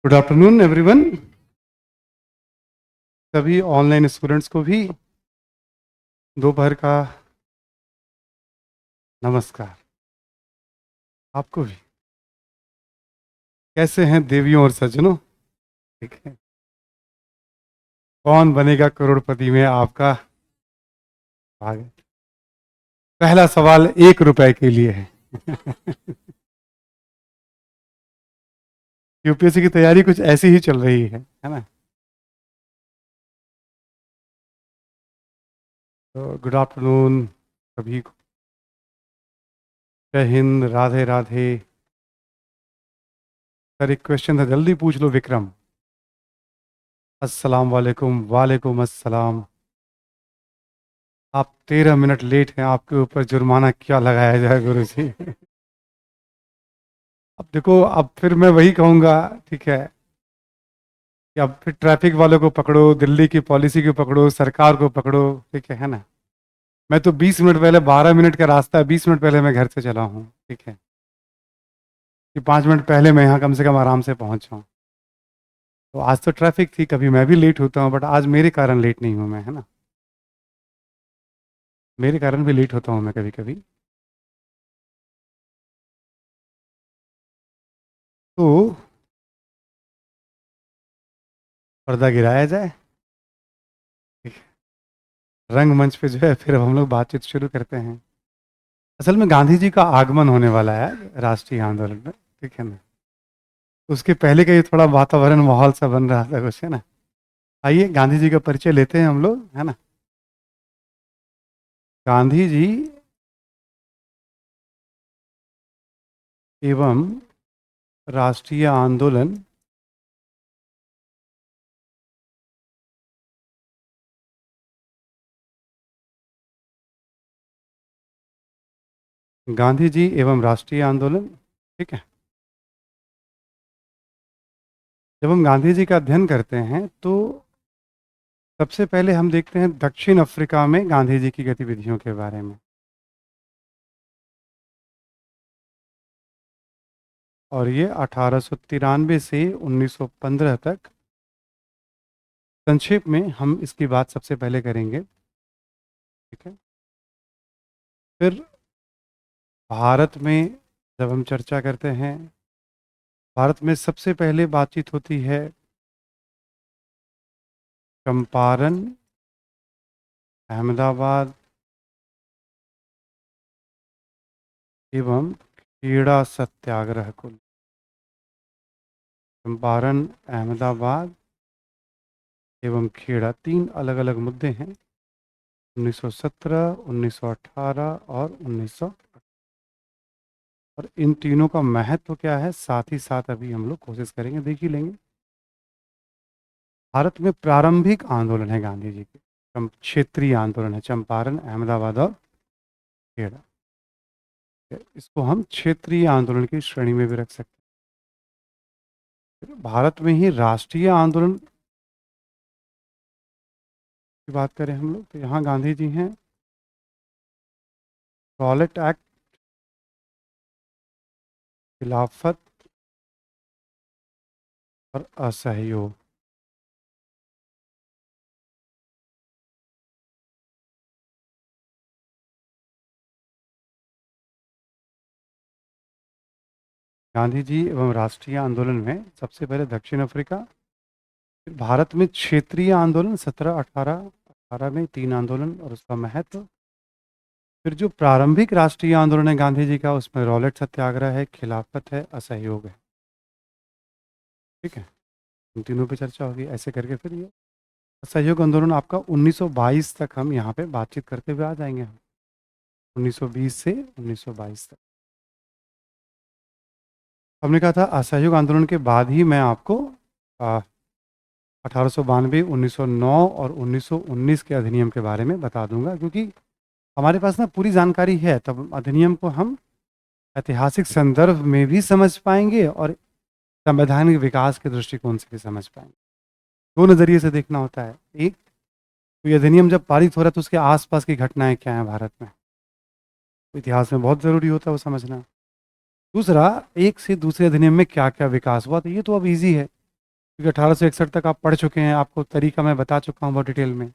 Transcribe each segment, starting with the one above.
Good afternoon everyone. सभी online students को भी दोपहर का नमस्कार। आपको भी। कैसे हैं देवियों और सज्जनों? ठीक है। कौन बनेगा करोड़पति में आपका भाग? पहला सवाल 1 रुपए के लिए है। यूपीएससी की तैयारी कुछ ऐसी ही चल रही है ना? तो गुड आफ्टरनून सभी को। जय हिंद, राधे राधे। सर एक क्वेश्चन था, जल्दी पूछ लो विक्रम। अस्सलाम वालेकुम। वालेकुम अस्सलाम। आप 13 मिनट लेट हैं, आपके ऊपर जुर्माना क्या लगाया जाए गुरु जी? अब देखो, अब फिर मैं वही कहूँगा, ठीक है, कि अब फिर ट्रैफिक वालों को पकड़ो, दिल्ली की पॉलिसी को पकड़ो, सरकार को पकड़ो। ठीक है ना? मैं तो 20 मिनट पहले, 12 मिनट का रास्ता है, 20 मिनट पहले मैं घर से चला हूँ। ठीक है, कि 5 मिनट पहले मैं यहाँ कम से कम आराम से पहुँच जाऊँ। तो आज तो ट्रैफिक थी, कभी मैं भी लेट होता हूँ, बट आज मेरे कारण लेट नहीं हूँ मैं, है ना? मेरे कारण भी लेट होता हूँ मैं कभी कभी। तो पर्दा गिराया जाए। ठीक है। रंगमंच पे जो है फिर हम लोग बातचीत शुरू करते हैं। असल में गांधी जी का आगमन होने वाला है राष्ट्रीय आंदोलन में। ठीक है ना? उसके पहले का ये थोड़ा वातावरण माहौल सा बन रहा था कुछ, है ना? आइए गांधी जी का परिचय लेते हैं हम लोग, है ना? गांधी जी एवं राष्ट्रीय आंदोलन गांधी जी एवं राष्ट्रीय आंदोलन। ठीक है। जब हम गांधी जी का अध्ययन करते हैं तो सबसे पहले हम देखते हैं दक्षिण अफ्रीका में गांधी जी की गतिविधियों के बारे में। और ये 1893 से 1915 तक, संक्षेप में हम इसकी बात सबसे पहले करेंगे। ठीक है। फिर भारत में जब हम चर्चा करते हैं, भारत में सबसे पहले बातचीत होती है चंपारण, अहमदाबाद एवं खेड़ा सत्याग्रह को। चंपारण, अहमदाबाद एवं खेड़ा, तीन अलग अलग मुद्दे हैं। 1917, 1918 और 1900। और इन तीनों का महत्व क्या है, साथ ही साथ अभी हम लोग कोशिश करेंगे, देख ही लेंगे। भारत में प्रारंभिक आंदोलन है गांधी जी के, क्षेत्रीय आंदोलन है, चंपारण, अहमदाबाद और खेड़ा। इसको हम क्षेत्रीय आंदोलन की श्रेणी में भी रख सकते हैं। भारत में ही राष्ट्रीय आंदोलन की बात करें हम लोग, तो यहाँ गांधी जी हैं रॉलेट एक्ट, खिलाफत और असहयोग। गांधी जी एवं राष्ट्रीय आंदोलन में सबसे पहले दक्षिण अफ्रीका, फिर भारत में क्षेत्रीय आंदोलन 17, 18, 18 में तीन आंदोलन और उसका महत्व। फिर जो प्रारंभिक राष्ट्रीय आंदोलन है गांधी जी का, उसमें रॉलेट सत्याग्रह है, खिलाफत है, असहयोग है। ठीक है। इन तीनों पे चर्चा होगी ऐसे करके। फिर ये असहयोग आंदोलन आपका 1922 तक, हम यहाँ पे बातचीत करते हुए आ जाएंगे हम। 1920 से 1922 तक हमने कहा था। असहयोग आंदोलन के बाद ही मैं आपको 1892, 1909 और 1919 के अधिनियम के बारे में बता दूंगा, क्योंकि हमारे पास ना पूरी जानकारी है, तब अधिनियम को हम ऐतिहासिक संदर्भ में भी समझ पाएंगे और संवैधानिक विकास के दृष्टिकोण से भी समझ पाएंगे। दो नज़रिए से देखना होता है। एक, तो ये अधिनियम जब पारित हो रहा है तो उसके आसपास की घटनाएं क्या हैं भारत में, तो इतिहास में बहुत ज़रूरी होता है वो समझना। दूसरा, एक से दूसरे अधिनियम में क्या क्या विकास हुआ, तो ये तो अब ईजी है। क्योंकि 1861 तक आप पढ़ चुके हैं, आपको तरीका मैं बता चुका हूँ बहुत डिटेल में।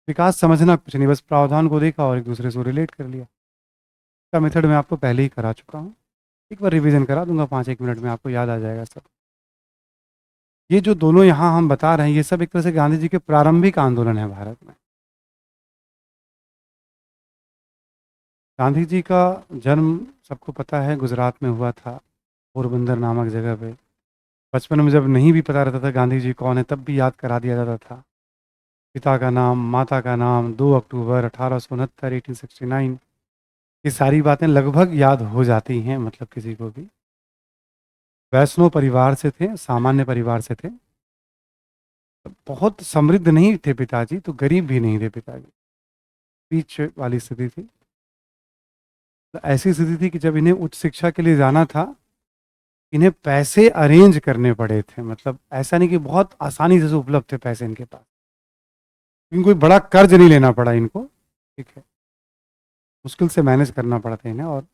विकास समझना कुछ नहीं, बस प्रावधान को देखा और एक दूसरे से रिलेट कर लिया। इसका मेथड मैं आपको पहले ही करा चुका हूँ, एक बार रिवीजन करा दूंगा 5-1 मिनट में, आपको याद आ जाएगा सब। ये जो दोनों यहाँ हम बता रहे हैं, ये सब एक तरह से गांधी जी के प्रारंभिक आंदोलन है भारत में। गांधी जी का जन्म सबको पता है गुजरात में हुआ था, पोरबंदर नामक जगह पे। बचपन में जब नहीं भी पता रहता था गांधी जी कौन है, तब भी याद करा दिया जाता था। पिता का नाम, माता का नाम, 2 अक्टूबर 1869, 1869, ये सारी बातें लगभग याद हो जाती हैं, मतलब किसी को भी। वैष्णव परिवार से थे, सामान्य परिवार से थे। बहुत समृद्ध नहीं थे पिताजी, तो गरीब भी नहीं थे पिताजी, बीच वाली स्थिति थी। तो ऐसी स्थिति थी कि जब इन्हें उच्च शिक्षा के लिए जाना था, इन्हें पैसे अरेंज करने पड़े थे। मतलब ऐसा नहीं कि बहुत आसानी से उपलब्ध थे पैसे इनके पास, इनको कोई बड़ा कर्ज नहीं लेना पड़ा इनको, ठीक है। मुश्किल से मैनेज करना पड़ा था इन्हें। और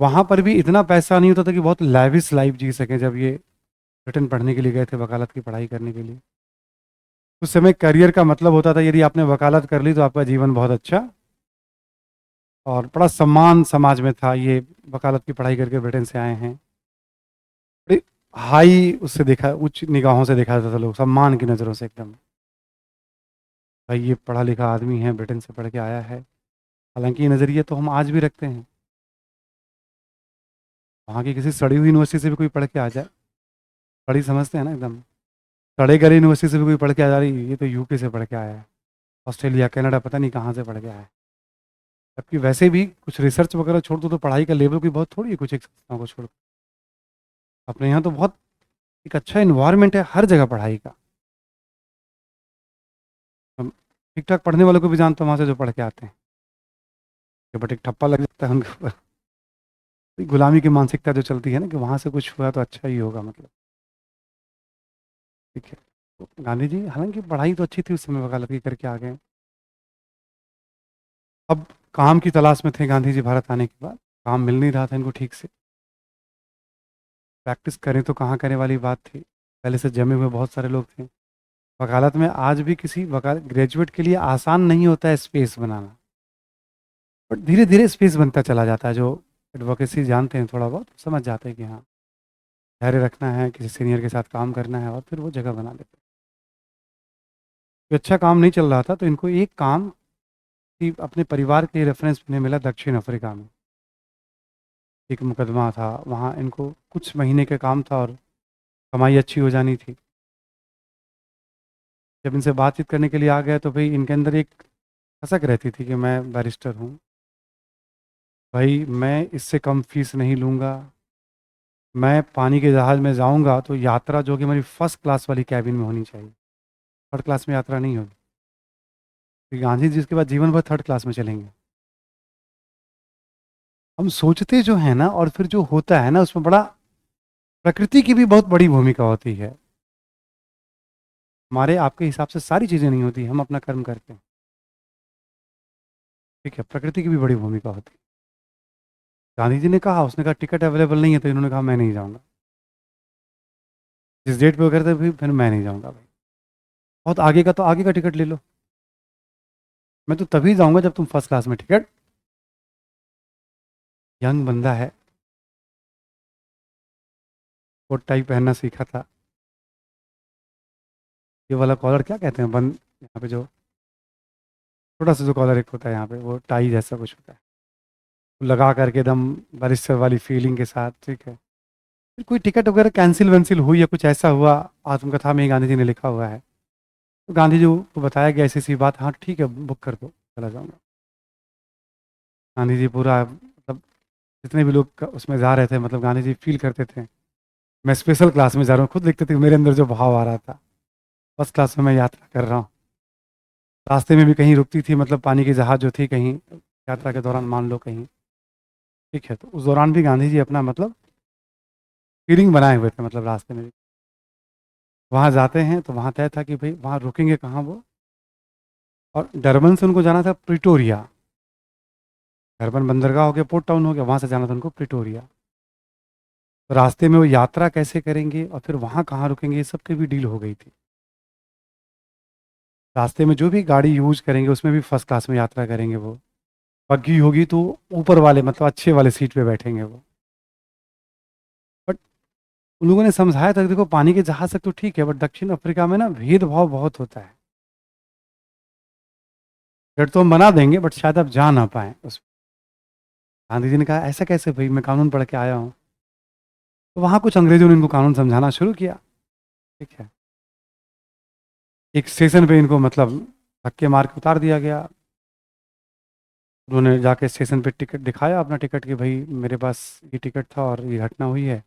वहाँ पर भी इतना पैसा नहीं होता था कि बहुत लैविश लाइफ जी सकें। जब ये ब्रिटेन पढ़ने के लिए गए थे, वकालत की पढ़ाई करने के लिए, उस समय करियर का मतलब होता था यदि आपने वकालत कर ली तो आपका जीवन बहुत अच्छा, और बड़ा सम्मान समाज में था। ये वकालत की पढ़ाई करके ब्रिटेन से आए हैं, बड़ी हाई उससे देखा, उच्च निगाहों से देखा जाता था, लोग सम्मान की नज़रों से एकदम, भाई ये पढ़ा लिखा आदमी है, ब्रिटेन से पढ़ के आया है। हालांकि ये नज़रिए तो हम आज भी रखते हैं। वहाँ की किसी सड़ी हुई यूनिवर्सिटी से भी कोई पढ़ के आ जाए, बड़ी समझते हैं ना एकदम। सड़े गले यूनिवर्सिटी से भी कोई पढ़ के आ जा रही, ये तो यूके से पढ़ के आया है, ऑस्ट्रेलिया कनाडा पता नहीं कहाँ से पढ़ के आया है। जबकि वैसे भी कुछ रिसर्च वगैरह छोड़ दो तो पढ़ाई का लेवल कोई बहुत थोड़ी है, कुछ एक संस्थाओं को छोड़। अपने यहाँ तो बहुत एक अच्छा इन्वायरमेंट है हर जगह पढ़ाई का। हम ठीक ठाक पढ़ने वालों को भी जानते हैं वहाँ से जो पढ़ के आते हैं, बट एक ठप्पा लग जाता है उनके ऊपर। गुलामी की मानसिकता जो चलती है ना, कि वहाँ से कुछ हुआ तो अच्छा ही होगा, मतलब, ठीक है। तो गांधी जी हालांकि पढ़ाई तो अच्छी थी उस समय, वकालत की करके आ गए। अब काम की तलाश में थे गांधी जी भारत आने के बाद। काम मिल नहीं रहा था इनको ठीक से, प्रैक्टिस करें तो कहाँ करें वाली बात थी। पहले से जमे हुए बहुत सारे लोग थे। वकालत में आज भी किसी वकाल ग्रेजुएट के लिए आसान नहीं होता है स्पेस बनाना, बट धीरे धीरे स्पेस बनता चला जाता है। जो एडवोकेसी जानते हैं थोड़ा बहुत समझ जाते हैं कि हाँ, धैर्य रखना है, किसी सीनियर के साथ काम करना है, और फिर वो जगह बना लेते हैं। तो अच्छा काम नहीं चल रहा था, तो इनको एक काम कि अपने परिवार के रेफरेंस में मिला दक्षिण अफ्रीका में। एक मुकदमा था वहाँ, इनको कुछ महीने का काम था और कमाई अच्छी हो जानी थी। जब इनसे बातचीत करने के लिए आ गए तो भाई इनके अंदर एक खसक रहती थी कि मैं बैरिस्टर हूँ, भाई मैं इससे कम फीस नहीं लूँगा। मैं पानी के जहाज़ में जाऊँगा तो यात्रा जो कि मेरी फर्स्ट क्लास वाली कैबिन में होनी चाहिए, थर्ड क्लास में यात्रा नहीं होगी। तो गांधी जी इसके बाद जीवन भर थर्ड क्लास में चलेंगे। हम सोचते जो है ना, और फिर जो होता है ना, उसमें बड़ा प्रकृति की भी बहुत बड़ी भूमिका होती है। हमारे आपके हिसाब से सारी चीज़ें नहीं होती, हम अपना कर्म करते हैं, ठीक है। प्रकृति की भी बड़ी भूमिका होती है। गांधी जी ने कहा, उसने कहा टिकट अवेलेबल नहीं है, तो इन्होंने कहा मैं नहीं जाऊँगा। जिस डेट पे वो करते फिर मैं नहीं जाऊँगा भाई, बहुत आगे का तो आगे का टिकट ले लो, मैं तो तभी जाऊँगा जब तुम फर्स्ट क्लास में टिकट। यंग बंदा है, कोट टाई पहनना सीखा था। ये वाला कॉलर क्या कहते हैं, बंद यहाँ पे जो छोटा सा जो कॉलर एक होता है यहाँ पे, वो टाई जैसा कुछ होता है, वो लगा करके एकदम बैरिस्टर वाली फीलिंग के साथ, ठीक है। फिर कोई टिकट वगैरह कैंसिल वैंसिल हुई या कुछ ऐसा हुआ, आत्मकथा में ही गांधी जी ने लिखा हुआ है। तो गांधी जी को बताया गया ऐसी सी बात, हाँ ठीक है बुक कर दो, चला जाऊँगा। गांधी जी पूरा, मतलब जितने भी लोग उसमें जा रहे थे, मतलब गांधी जी फील करते थे मैं स्पेशल क्लास में जा रहा हूँ, खुद लिखते थे, मेरे अंदर जो भाव आ रहा था, फर्स्ट क्लास में मैं यात्रा कर रहा हूँ। रास्ते में भी कहीं रुकती थी, मतलब पानी की जहाज जो थी कहीं यात्रा के दौरान, मान लो कहीं, ठीक है। तो उस दौरान भी गांधी जी अपना, मतलब फीलिंग बनाए हुए थे, मतलब रास्ते में भी। वहाँ जाते हैं तो वहाँ तय था कि भाई वहाँ रुकेंगे कहाँ वो, और डरबन से उनको जाना था प्रिटोरिया। डरबन बंदरगाह हो गया, पोर्ट टाउन हो गया, वहाँ से जाना था उनको प्रिटोरिया। तो रास्ते में वो यात्रा कैसे करेंगे और फिर वहाँ कहाँ रुकेंगे, ये सब की भी डील हो गई थी। रास्ते में जो भी गाड़ी यूज़ करेंगे उसमें भी फर्स्ट क्लास में यात्रा करेंगे वो। बग्गी होगी तो ऊपर वाले मतलब अच्छे वाले सीट पे बैठेंगे वो। बट उन लोगों ने समझाया था कि देखो पानी के जहाज तक तो ठीक है, बट दक्षिण अफ्रीका में ना भेदभाव बहुत होता है। टिकट तो हम बना देंगे बट शायद आप जा ना पाएँ उस। गांधी जी ने कहा ऐसा कैसे भाई, मैं कानून पढ़ के आया हूँ। तो वहाँ कुछ अंग्रेजों ने इनको कानून समझाना शुरू किया। ठीक है। एक स्टेशन पे इनको मतलब धक्के मार के उतार दिया गया। उन्होंने जाके स्टेशन पे टिकट दिखाया अपना टिकट कि भाई मेरे पास ये टिकट था और ये घटना हुई है,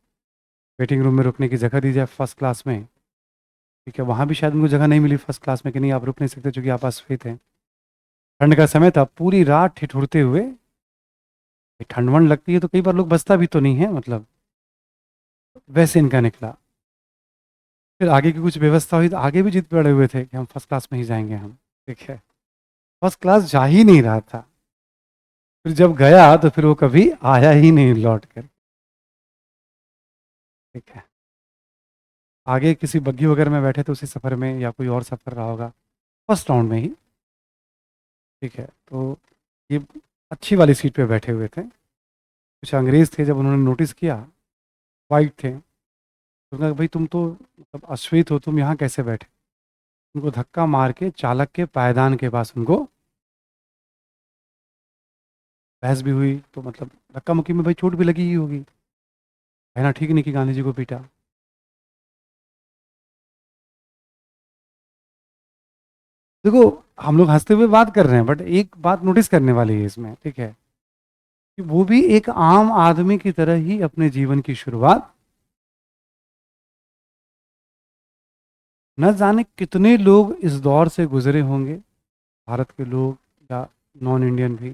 वेटिंग रूम में रुकने की जगह दी जाए फर्स्ट क्लास में। ठीक है, वहाँ भी शायद उनको जगह नहीं मिली फर्स्ट क्लास में कि नहीं आप रुक नहीं सकते चूँकि आप असफेद हैं। ठंड का समय था, पूरी रात ठिठुरते हुए। ठंड वंड लगती है तो कई बार लोग बचता भी तो नहीं है मतलब, वैसे इनका निकला। फिर आगे की कुछ व्यवस्था हुई तो आगे भी जिद पे अड़े हुए थे कि हम फर्स्ट क्लास में ही जाएंगे हम। ठीक है। फर्स्ट क्लास जा ही नहीं रहा था। फिर जब गया तो फिर वो कभी आया ही नहीं लौट कर। ठीक है। आगे किसी बग्गी वगैरह में बैठे थे उसी सफ़र में या कोई और सफ़र रहा होगा, फर्स्ट राउंड में ही। ठीक है। तो ये अच्छी वाली सीट पे बैठे हुए थे। कुछ अंग्रेज़ थे, जब उन्होंने नोटिस किया, वाइट थे, तो उन्होंने कहा भाई तुम तो मतलब अश्वेत हो, तुम यहाँ कैसे बैठे। उनको धक्का मार के चालक के पायदान के पास उनको बहस भी हुई। तो मतलब धक्का मुक्की में भाई चोट भी लगी ही होगी, कहना ठीक नहीं कि गांधी जी को पीटा। देखो हम लोग हंसते हुए बात कर रहे हैं बट एक बात नोटिस करने वाली है इसमें। ठीक है, कि वो भी एक आम आदमी की तरह ही अपने जीवन की शुरुआत, न जाने कितने लोग इस दौर से गुजरे होंगे, भारत के लोग या नॉन इंडियन भी,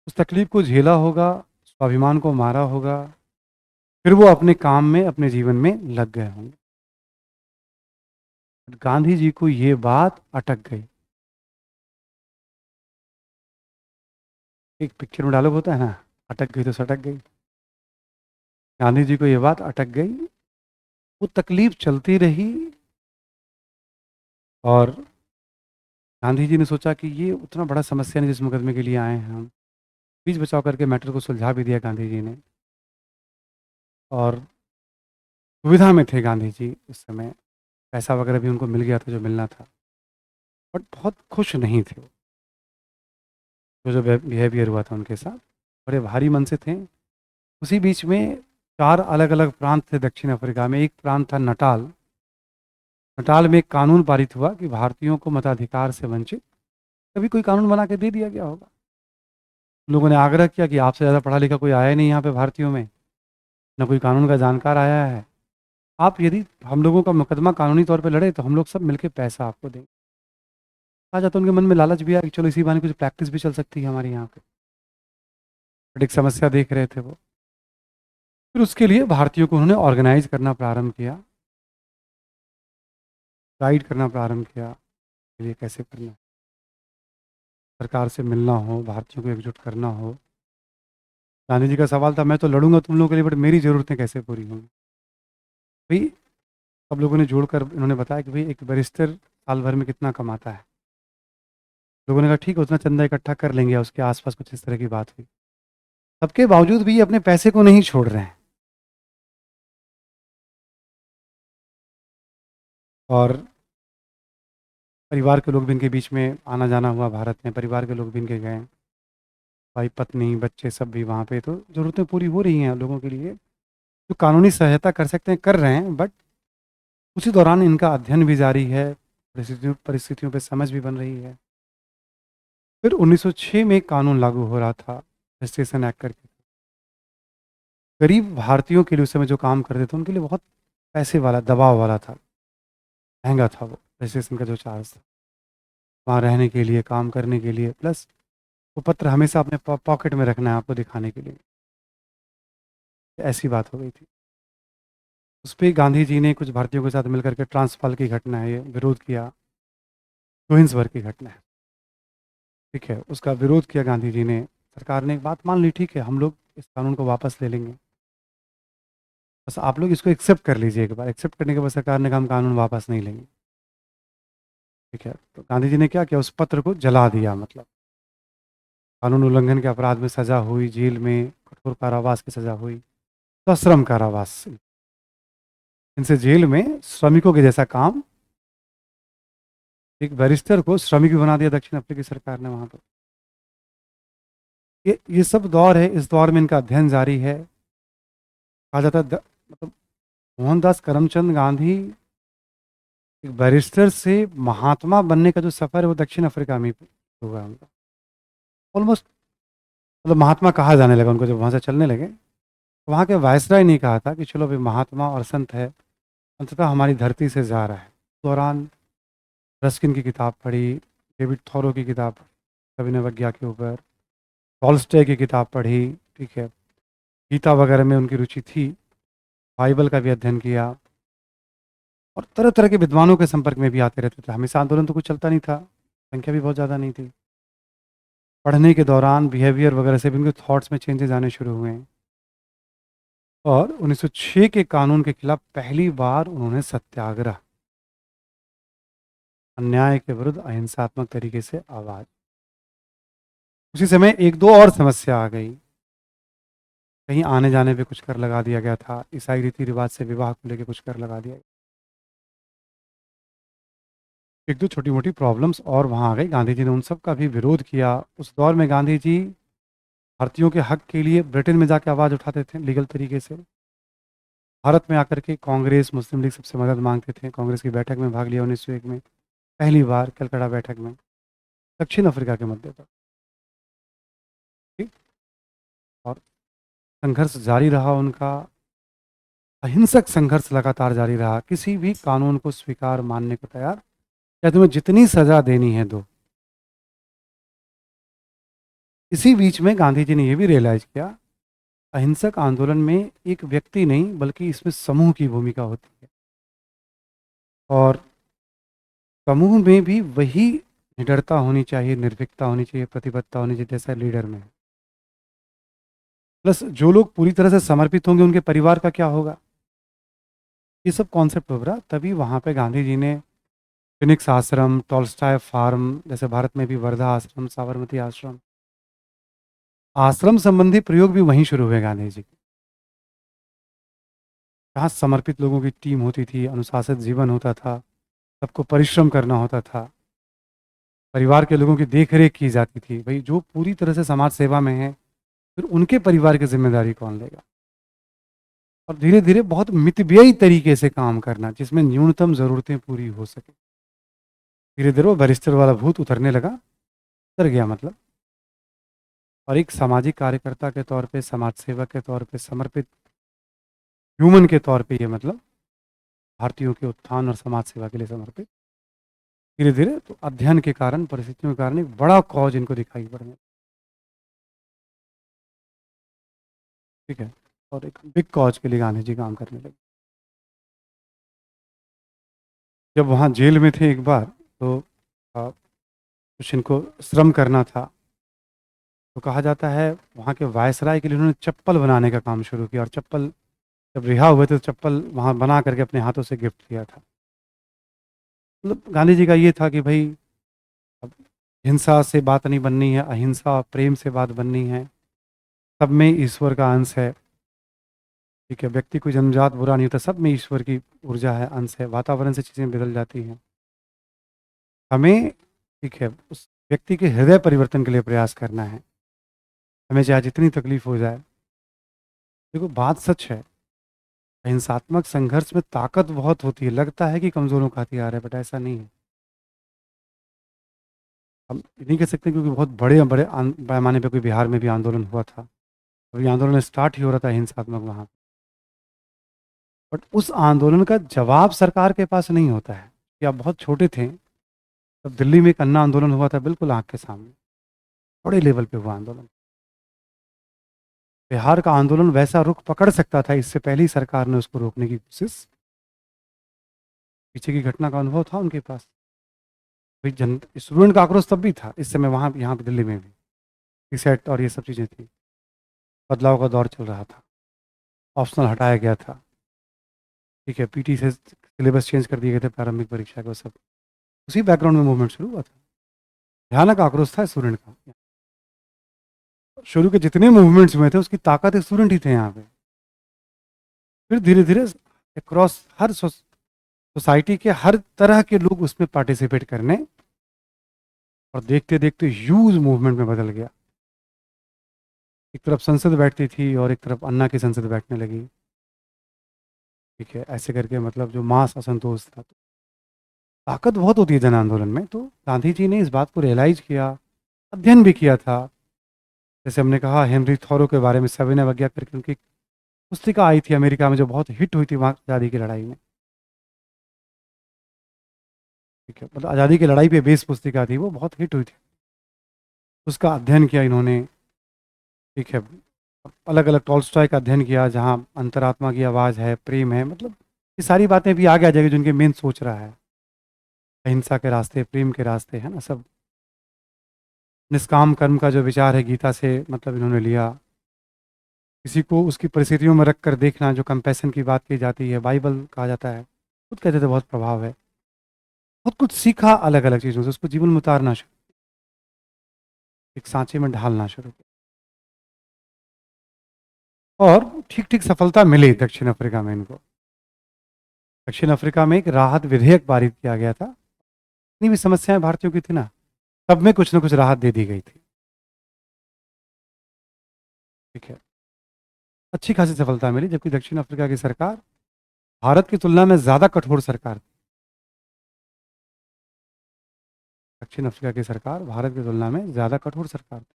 उस तकलीफ को झेला होगा, स्वाभिमान को मारा होगा, फिर वो अपने काम में अपने जीवन में लग गए होंगे। गांधी जी को ये बात अटक गई। एक पिक्चर में डायलॉग होता है ना, अटक गई तो सटक गई। गांधी जी को ये बात अटक गई। वो तकलीफ चलती रही और गांधी जी ने सोचा कि ये उतना बड़ा समस्या नहीं जिस मुकदमे के लिए आए हैं हम। बीच बचाव करके मैटर को सुलझा भी दिया गांधी जी ने। और सुविधा में थे गांधी जी उस समय, पैसा वगैरह भी उनको मिल गया था जो मिलना था। बट बहुत खुश नहीं थे वो, जो बिहेवियर हुआ था उनके साथ, बड़े भारी मन से थे। उसी बीच में चार अलग अलग प्रांत थे दक्षिण अफ्रीका में। एक प्रांत था नटाल। नटाल में एक कानून पारित हुआ कि भारतीयों को मताधिकार से वंचित, कभी कोई कानून बना के दे दिया गया होगा। लोगों ने आग्रह किया कि आपसे ज़्यादा पढ़ा लिखा कोई आया नहीं यहाँ पे भारतीयों में, न कोई कानून का जानकार आया है। आप यदि हम लोगों का मुकदमा कानूनी तौर पे लड़े तो हम लोग सब मिलकर पैसा आपको देंगे। आ जाता, उनके मन में लालच भी आया कि चलो इसी बहाने कुछ प्रैक्टिस भी चल सकती है हमारे यहाँ पे। बट एक समस्या देख रहे थे वो। फिर उसके लिए भारतीयों को उन्होंने ऑर्गेनाइज करना प्रारंभ किया, गाइड करना प्रारंभ किया कि ये कैसे करना है। सरकार से मिलना हो, भारतीयों को एकजुट करना हो। गांधी जी का सवाल था मैं तो लड़ूंगा तुम लोगों के लिए बट मेरी ज़रूरतें कैसे पूरी होंगी। भाई सब लोगों ने जोड़कर इन्होंने बताया कि भाई एक बैरिस्टर साल भर में कितना कमाता है। लोगों ने कहा ठीक है उतना चंदा इकट्ठा कर लेंगे, या उसके आसपास कुछ इस तरह की बात हुई। सबके बावजूद भी ये अपने पैसे को नहीं छोड़ रहे हैं। और परिवार के लोग भी इनके बीच में आना जाना हुआ, भारत में परिवार के लोग भी इनके गए, भाई पत्नी बच्चे सब भी वहाँ पे। तो ज़रूरतें पूरी हो रही हैं लोगों के लिए, जो कानूनी सहायता कर सकते हैं कर रहे हैं। बट उसी दौरान इनका अध्ययन भी जारी है, परिस्थितियों परिस्थितियों पे समझ भी बन रही है। फिर 1906 में एक कानून लागू हो रहा था, रजिस्ट्रेशन एक्ट करके। गरीब भारतीयों के लिए उस समय जो काम करते थे उनके लिए बहुत पैसे वाला दबाव वाला था, महंगा था वो रजिस्ट्रेशन का जो चार्ज था, वहाँ रहने के लिए काम करने के लिए, प्लस वो पत्र हमेशा अपने पॉकेट में रखना है आपको दिखाने के लिए। ऐसी बात हो गई थी। उस पर गांधी जी ने कुछ भारतीयों के साथ मिलकर के, ट्रांसवाल की घटना है ये, विरोध किया। जोहिन्सबर्ग की घटना है। ठीक है, उसका विरोध किया गांधी जी ने। सरकार ने एक बात मान ली, ठीक है हम लोग इस कानून को वापस ले लेंगे। बस आप लोग इसको एक्सेप्ट कर लीजिए एक बार। एक्सेप्ट करने के बाद सरकार ने कहा हम कानून वापस नहीं लेंगे। ठीक है, तो गांधी जी ने क्या किया, उस पत्र को जला दिया। मतलब कानून उल्लंघन के अपराध में सजा हुई, जेल में कठोर कारावास की सजा हुई, सश्रम कारावास। इनसे जेल में श्रमिकों के जैसा काम, एक बैरिस्टर को श्रमिक भी बना दिया दक्षिण अफ्रीकी सरकार ने वहां पर। ये सब दौर है। इस दौर में इनका अध्ययन जारी है। कहा जाता है मतलब मोहनदास करमचंद गांधी एक बैरिस्टर से महात्मा बनने का जो सफर है वो दक्षिण अफ्रीका में ही हुआ उनका। ऑलमोस्ट मतलब महात्मा कहा जाने लगा उनको जब वहां से चलने लगे। तो वहाँ के वायसराय ने कहा था कि चलो भाई महात्मा और संत है, अंततः हमारी धरती से जा रहा है। उस दौरान रस्किन की किताब पढ़ी, डेविड थॉरो की किताब पढ़ी अभिनवज्ञा के ऊपर, टॉल्स्टॉय की किताब पढ़ी। ठीक है, गीता वगैरह में उनकी रुचि थी, बाइबल का भी अध्ययन किया, और तरह तरह के विद्वानों के संपर्क में भी आते रहते थे। हमेशा आंदोलन तो कुछ चलता नहीं था, संख्या भी बहुत ज़्यादा नहीं थी। पढ़ने के दौरान बिहेवियर वगैरह से भी उनके थॉट्स में चेंजेस आने शुरू हुए। और 1906 के कानून के खिलाफ पहली बार उन्होंने सत्याग्रह, अन्याय के विरुद्ध अहिंसात्मक तरीके से आवाज। उसी समय एक दो और समस्या आ गई। कहीं आने जाने पे कुछ कर लगा दिया गया था, ईसाई रीति रिवाज से विवाह को लेकर कुछ कर लगा दिया गया। एक दो छोटी मोटी प्रॉब्लम्स और वहाँ आ गई। गांधी जी ने उन सब का भी विरोध किया। उस दौर में गांधी जी भारतीयों के हक के लिए ब्रिटेन में जाके आवाज़ उठाते थे लीगल तरीके से। भारत में आकर के कांग्रेस मुस्लिम लीग सबसे मदद मांगते थे। कांग्रेस की बैठक में भाग लिया 1901 में, पहली बार कलकत्ता बैठक में, दक्षिण अफ्रीका के मुद्दे पर। ठीक, और संघर्ष जारी रहा उनका, अहिंसक संघर्ष लगातार जारी रहा। किसी भी कानून को स्वीकार मानने को तैयार, या तुम्हें जितनी सजा देनी है दो। इसी बीच में गांधी जी ने यह भी रियलाइज किया, अहिंसक आंदोलन में एक व्यक्ति नहीं बल्कि इसमें समूह की भूमिका होती है, और समूह में भी वही निडरता होनी चाहिए, निर्भीकता होनी चाहिए, प्रतिबद्धता होनी चाहिए जैसा लीडर में। प्लस जो लोग पूरी तरह से समर्पित होंगे उनके परिवार का क्या होगा, ये सब कॉन्सेप्ट उभरा। तभी वहाँ पे गांधी जी ने फिनिक्स आश्रम, टॉल्स्टॉय फार्म, जैसे भारत में भी वर्धा आश्रम, साबरमती आश्रम, आश्रम संबंधी प्रयोग भी वहीं शुरू हुए गांधी जी के। जहाँ समर्पित लोगों की टीम होती थी, अनुशासित जीवन होता था, सबको परिश्रम करना होता था, परिवार के लोगों की देख रेख की जाती थी। भाई जो पूरी तरह से समाज सेवा में है, फिर उनके परिवार की जिम्मेदारी कौन लेगा। और धीरे धीरे बहुत मितव्ययी तरीके से काम करना जिसमें न्यूनतम ज़रूरतें पूरी हो सके। धीरे धीरे वो बैरिस्टर वाला भूत उतरने लगा, उतर गया मतलब। और एक सामाजिक कार्यकर्ता के तौर पे, समाज सेवक के तौर पे, समर्पित ह्यूमन के तौर पे, ये मतलब भारतीयों के उत्थान और समाज सेवा के लिए समर्पित। धीरे धीरे तो अध्ययन के कारण, परिस्थितियों के कारण एक बड़ा कॉज इनको दिखाई पड़ने। ठीक है, और एक बिग कॉज के लिए गांधी जी काम करने लगे। जब वहाँ जेल में थे एक बार, तो कुछ इनको श्रम करना था, तो कहा जाता है वहाँ के वायसराय के लिए उन्होंने चप्पल बनाने का काम शुरू किया। और चप्पल जब रिहा हुए थे तो चप्पल वहाँ बना करके अपने हाथों से गिफ्ट किया था। मतलब गांधी जी का ये था कि भाई अब हिंसा से बात नहीं बननी है, अहिंसा प्रेम से बात बननी है। सब में ईश्वर का अंश है। ठीक है, व्यक्ति कोई जन्मजात बुरा नहीं होता, सब में ईश्वर की ऊर्जा है, अंश है। वातावरण से चीज़ें बदल जाती हैं। हमें, ठीक है, उस व्यक्ति के हृदय परिवर्तन के लिए प्रयास करना है, हमें चाहे जितनी तकलीफ हो जाए। देखो बात सच है, अहिंसात्मक संघर्ष में ताकत बहुत होती है। लगता है कि कमज़ोरों का हथियार है, बट ऐसा नहीं है। हम ये नहीं कह सकते क्योंकि बहुत बड़े बड़े पैमाने पे कोई बिहार में भी आंदोलन हुआ था, और ये आंदोलन स्टार्ट ही हो रहा था हिंसात्मक वहाँ। बट उस आंदोलन का जवाब सरकार के पास नहीं होता है। कि आप बहुत छोटे थे तब दिल्ली में एक अन्ना आंदोलन हुआ था, बिल्कुल आँख के सामने, बड़े लेवल पे हुआ आंदोलन। बिहार का आंदोलन वैसा रुख पकड़ सकता था, इससे पहले ही सरकार ने उसको रोकने की कोशिश। पीछे की घटना का अनुभव था उनके पास। भाई जन स्टूडेंट का आक्रोश तब भी था, इस समय वहाँ यहाँ पे दिल्ली में भी सेट और ये सब चीज़ें थी। बदलाव का दौर चल रहा था, ऑप्शनल हटाया गया था। ठीक है, पीटी से सिलेबस चेंज कर दिए गए थे प्रारंभिक परीक्षा के, वो सब उसी बैकग्राउंड में मूवमेंट शुरू हुआ था। भयानक आक्रोश था स्टूडेंट का। शुरू के जितने मूवमेंट्स हुए थे उसकी ताकत स्टूडेंट ही थे यहाँ पे। फिर धीरे धीरे अक्रॉस हर सोसाइटी के हर तरह के लोग उसमें पार्टिसिपेट करने, और देखते देखते ह्यूज मूवमेंट में बदल गया। एक तरफ संसद बैठती थी और एक तरफ अन्ना की संसद बैठने लगी। ठीक है, ऐसे करके मतलब जो मास असंतोष था, तो ताकत बहुत होती है जन आंदोलन में। तो गांधी जी ने इस बात को रियलाइज किया, अध्ययन भी किया था। जैसे हमने कहा हेनरी थॉरो के बारे में, सविनय अवज्ञा करके उनकी पुस्तिका आई थी अमेरिका में, जो बहुत हिट हुई थी वहाँ आज़ादी की लड़ाई में। ठीक है, मतलब आज़ादी की लड़ाई पे बेस पुस्तिका थी, वो बहुत हिट हुई थी। उसका अध्ययन किया इन्होंने। ठीक है, अलग अलग टॉल्स्टॉय का अध्ययन किया, जहाँ अंतरात्मा की आवाज़ है, प्रेम है, मतलब ये सारी बातें भी आगे आ जाएगी जिनके मेन सोच रहा है। अहिंसा के रास्ते, प्रेम के रास्ते, है ना सब। निष्काम कर्म का जो विचार है गीता से मतलब इन्होंने लिया। किसी को उसकी परिस्थितियों में रख कर देखना, जो कंपैशन की बात की जाती है, बाइबल कहा जाता है, खुद कहते थे बहुत प्रभाव है। बहुत कुछ सीखा अलग अलग चीज़ों से, उसको जीवन में उतारना शुरू, एक सांचे में ढालना शुरू किया, और ठीक ठीक सफलता मिली दक्षिण अफ्रीका में इनको। दक्षिण अफ्रीका में एक राहत विधेयक पारित किया गया था। इतनी भी समस्याएं भारतीयों की थी ना, सब में कुछ ना कुछ राहत दे दी गई थी। ठीक है, अच्छी खासी सफलता मिली, जबकि दक्षिण अफ्रीका की सरकार भारत की तुलना में ज़्यादा कठोर सरकार थी। दक्षिण अफ्रीका की सरकार भारत की तुलना में ज़्यादा कठोर सरकार थी।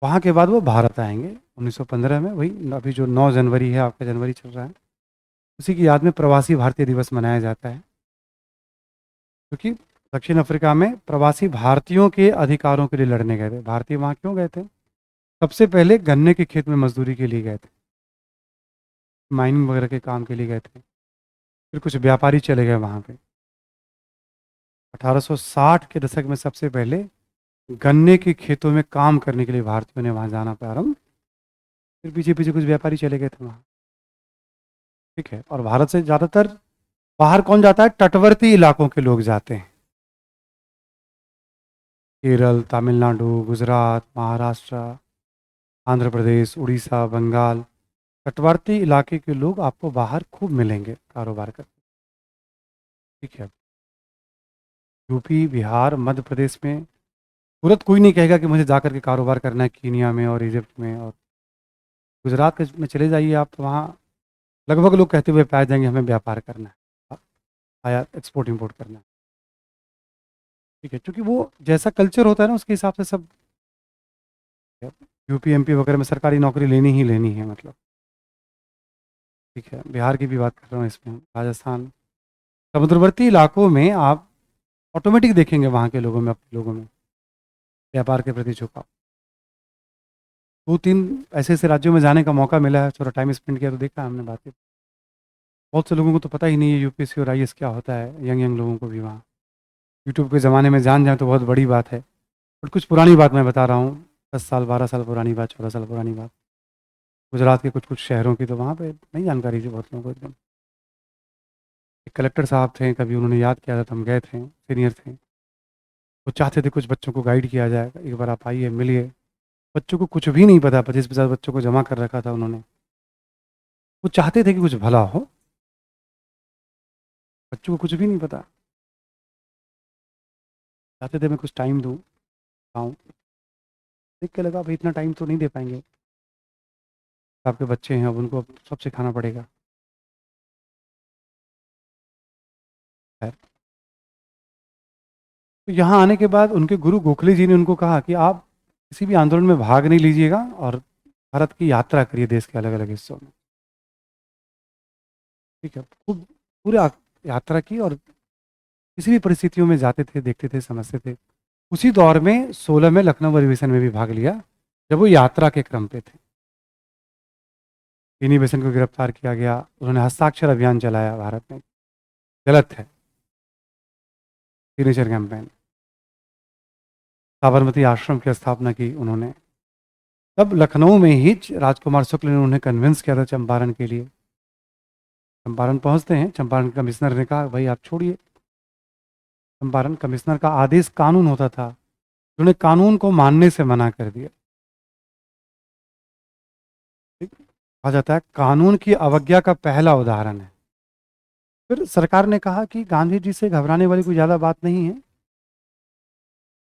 वहाँ के बाद वो भारत आएंगे 1915 में। वही अभी जो 9 जनवरी है, आपका जनवरी चल रहा है, उसी की याद में प्रवासी भारतीय दिवस मनाया जाता है। क्योंकि दक्षिण अफ्रीका में प्रवासी भारतीयों के अधिकारों के लिए लड़ने गए थे। भारतीय वहाँ क्यों गए थे? सबसे पहले गन्ने के खेत में मजदूरी के लिए गए थे, माइनिंग वगैरह के काम के लिए गए थे। फिर कुछ व्यापारी चले गए वहाँ पे। 1860 के दशक में सबसे पहले गन्ने के खेतों में काम करने के लिए भारतीयों ने वहाँ जाना प्रारंभ। फिर पीछे पीछे कुछ व्यापारी चले गए थे वहाँ। ठीक है, और भारत से ज़्यादातर बाहर कौन जाता है? तटवर्ती इलाकों के लोग जाते हैं। केरल, तमिलनाडु, गुजरात, महाराष्ट्र, आंध्र प्रदेश, उड़ीसा, बंगाल, तटवर्ती इलाके के लोग आपको बाहर खूब मिलेंगे कारोबार करते। ठीक है, यूपी, बिहार, मध्य प्रदेश में तुरंत कोई नहीं कहेगा कि मुझे जाकर के कारोबार करना है कीनिया में और इजिप्ट में। और गुजरात में चले जाइए आप, तो वहाँ लगभग लोग कहते हुए पाए जाएंगे हमें व्यापार करना है, आया एक्सपोर्ट इंपोर्ट करना है। ठीक है, क्योंकि वो जैसा कल्चर होता है ना उसके हिसाब से सब। यूपी एमपी वगैरह में सरकारी नौकरी लेनी ही लेनी है मतलब। ठीक है, बिहार की भी बात कर रहा हूँ इसमें, राजस्थान, समुद्रवर्ती इलाकों में आप ऑटोमेटिक देखेंगे वहाँ के लोगों में, अपने लोगों में व्यापार के प्रति झुकाव। 2-3 ऐसे ऐसे राज्यों में जाने का मौका मिला है, थोड़ा टाइम स्पेंड किया तो देखा हमने बातें। बहुत से लोगों को तो पता ही नहीं है यूपीएससी और आईएएस क्या होता है, यंग यंग लोगों को भी वहाँ। यूट्यूब के ज़माने में जान जाए तो बहुत बड़ी बात है। बट कुछ पुरानी बात मैं बता रहा हूँ, 10 साल 12 साल पुरानी बात, 14 साल पुरानी बात। गुजरात के कुछ कुछ शहरों की तो वहाँ पे नहीं जानकारी थी बहुत लोगों को एकदम। एक कलेक्टर साहब थे, कभी उन्होंने याद किया था तो हम गए थे, सीनियर थे। वो चाहते थे कुछ बच्चों को गाइड किया जाए, एक बार आप आइए मिलिए। बच्चों को कुछ भी नहीं पता, 25-50 बच्चों को जमा कर रखा था उन्होंने। वो चाहते थे कि कुछ भला हो, बच्चों को कुछ भी नहीं पता, चाहते थे मैं कुछ टाइम दूँ, आऊँ। देख के लगा भाई इतना टाइम तो नहीं दे पाएंगे, आपके बच्चे हैं, अब उनको अब सब सिखाना पड़ेगा। खैर, तो यहाँ आने के बाद उनके गुरु गोखले जी ने उनको कहा कि आप किसी भी आंदोलन में भाग नहीं लीजिएगा और भारत की यात्रा करिए देश के अलग अलग हिस्सों में। ठीक है, खूब पूरा यात्रा की, और किसी भी परिस्थितियों में जाते थे, देखते थे, समझते थे। उसी दौर में 16 में लखनऊ अधिवेशन में भी भाग लिया, जब वो यात्रा के क्रम पे थे। इन्हीं बेसन को गिरफ्तार किया गया, उन्होंने हस्ताक्षर अभियान चलाया भारत में, गलत है, सिग्नेचर कैंपेन। साबरमती आश्रम की स्थापना की उन्होंने। तब लखनऊ में ही राजकुमार शुक्ल ने उन्हें कन्विंस किया था चंपारण के लिए। चंपारण पहुंचते हैं, चंपारण कमिश्नर ने कहा भाई आप छोड़िए। चंपारण कमिश्नर का आदेश कानून होता था, उन्होंने कानून को मानने से मना कर दिया। ठीक? कहा जाता है कानून की अवज्ञा का पहला उदाहरण है। फिर सरकार ने कहा कि गांधी जी से घबराने वाली कोई ज़्यादा बात नहीं है।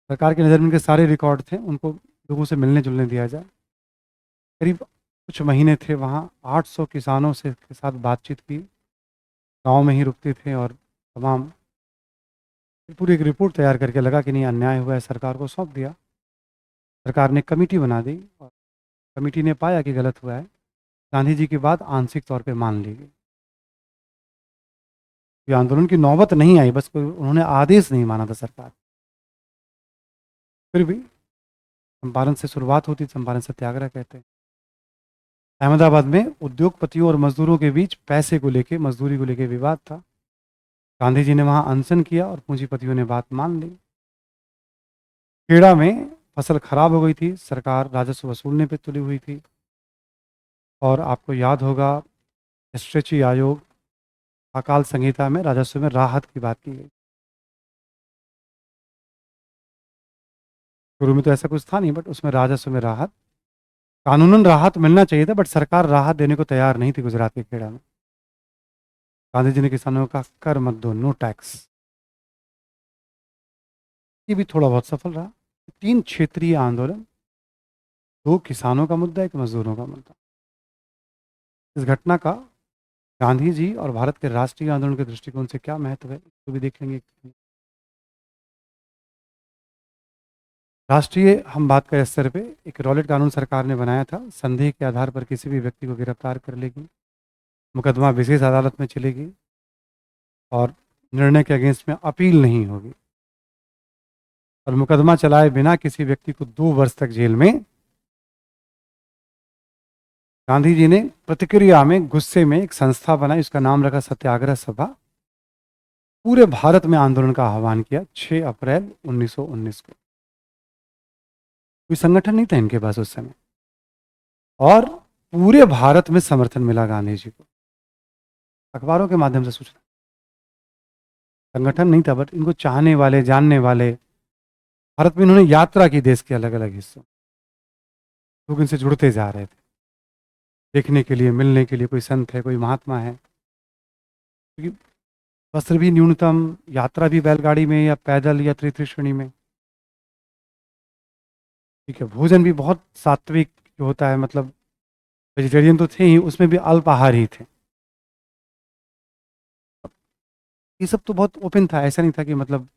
सरकार की नज़र में उनके सारे रिकॉर्ड थे, उनको लोगों से मिलने जुलने दिया जाए। करीब कुछ महीने थे वहाँ, 800 किसानों से के साथ बातचीत की, गांव में ही रुकते थे और तमाम फिर पूरी एक रिपोर्ट तैयार करके लगा कि नहीं अन्याय हुआ है, सरकार को सौंप दिया। सरकार ने कमेटी बना दी और कमेटी ने पाया कि गलत हुआ है। गांधी जी की बात आंशिक तौर पे मान ली गई। ये आंदोलन की नौबत नहीं आई, बस कोई उन्होंने आदेश नहीं माना था सरकार। फिर भी चंपारण से शुरुआत होती, चंपारण सत्याग्रह कहते हैं। अहमदाबाद में उद्योगपतियों और मजदूरों के बीच पैसे को लेके, मजदूरी को लेके विवाद था। गांधी जी ने वहां अनशन किया और पूंजीपतियों ने बात मान ली। खेड़ा में फसल खराब हो गई थी, सरकार राजस्व वसूलने पे तुली हुई थी। और आपको याद होगा स्ट्रेची आयोग, अकाल संहिता में राजस्व में राहत की बात की गई। शुरू में तो ऐसा कुछ था नहीं, बट उसमें राजस्व में राहत, कानूनन राहत मिलना चाहिए था, बट सरकार राहत देने को तैयार नहीं थी गुजरात के खेड़ा में। गांधी जी ने किसानों का कर मत दो, नो टैक्स, ये भी थोड़ा बहुत सफल रहा। 3 क्षेत्रीय आंदोलन, 2 किसानों का मुद्दा, 1 मजदूरों का मुद्दा। इस घटना का गांधी जी और भारत के राष्ट्रीय आंदोलन के दृष्टिकोण से क्या महत्व है, तो भी देख लेंगे। राष्ट्रीय हम बात करें स्तर पे, एक रॉलेट कानून सरकार ने बनाया था, संदेह के आधार पर किसी भी व्यक्ति को गिरफ्तार कर लेगी, मुकदमा विशेष अदालत में चलेगी और निर्णय के अगेंस्ट में अपील नहीं होगी, और मुकदमा चलाए बिना किसी व्यक्ति को 2 वर्ष तक जेल में। गांधी जी ने प्रतिक्रिया में गुस्से में एक संस्था बनाई, उसका नाम रखा सत्याग्रह सभा। पूरे भारत में आंदोलन का आह्वान किया 6 अप्रैल 1919 को। कोई संगठन नहीं था इनके पास उस समय, और पूरे भारत में समर्थन मिला गांधी जी को, अखबारों के माध्यम से सूचना। संगठन नहीं था, बट इनको चाहने वाले, जानने वाले, भारत में इन्होंने यात्रा की देश के अलग अलग हिस्सों, लोग इनसे जुड़ते जा रहे थे देखने के लिए, मिलने के लिए, कोई संत है, कोई महात्मा है। क्योंकि वस्त्र भी न्यूनतम, यात्रा भी बैलगाड़ी में या पैदल या तृतीय श्रेणी में। ठीक है, भोजन भी बहुत सात्विक जो होता है, मतलब वेजिटेरियन तो थे ही, उसमें भी अल्पाहार ही थे। ये सब तो बहुत ओपन था, ऐसा नहीं था कि मतलब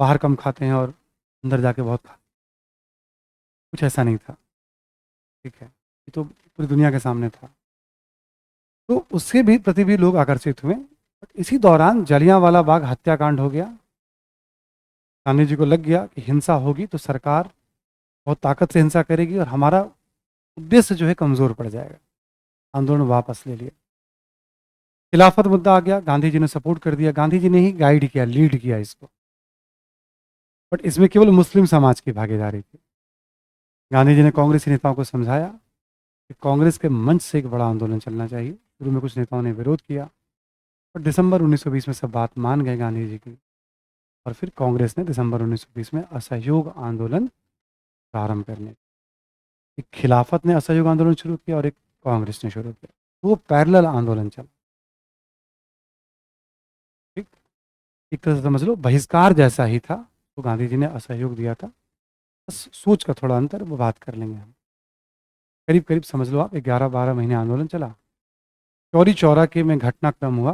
बाहर कम खाते हैं और अंदर जाके बहुत खा, कुछ ऐसा नहीं था। ठीक है, ये तो पूरी दुनिया के सामने था, तो उसके भी प्रति भी लोग आकर्षित हुए। इसी दौरान जलियांवाला बाग हत्याकांड हो गया। गांधी जी को लग गया कि हिंसा होगी तो सरकार बहुत ताकत से हिंसा करेगी और हमारा उद्देश्य जो है कमजोर पड़ जाएगा। आंदोलन वापस ले लिया। खिलाफत मुद्दा आ गया, गांधी जी ने सपोर्ट कर दिया, गांधी जी ने ही गाइड किया, लीड किया इसको, बट इसमें केवल मुस्लिम समाज की भागीदारी थी। गांधी जी ने कांग्रेसी नेताओं को समझाया कि कांग्रेस के मंच से एक बड़ा आंदोलन चलना चाहिए। शुरू में कुछ नेताओं ने विरोध किया, और दिसंबर 1920 में सब बात मान गए गांधी जी की, और फिर कांग्रेस ने दिसंबर 1920 में असहयोग आंदोलन प्रारंभ करने, एक खिलाफत ने असहयोग आंदोलन शुरू किया और एक कांग्रेस ने शुरू किया, वो पैरेलल आंदोलन चला। ठीक, एक तरह से समझ लो बहिष्कार जैसा ही था, तो गांधी जी ने असहयोग दिया था। बस सोच का थोड़ा अंतर, वो बात कर लेंगे हम। करीब करीब समझ लो आप 11-12 महीने आंदोलन चला। चौरी चौरा के में घटनाक्रम हुआ,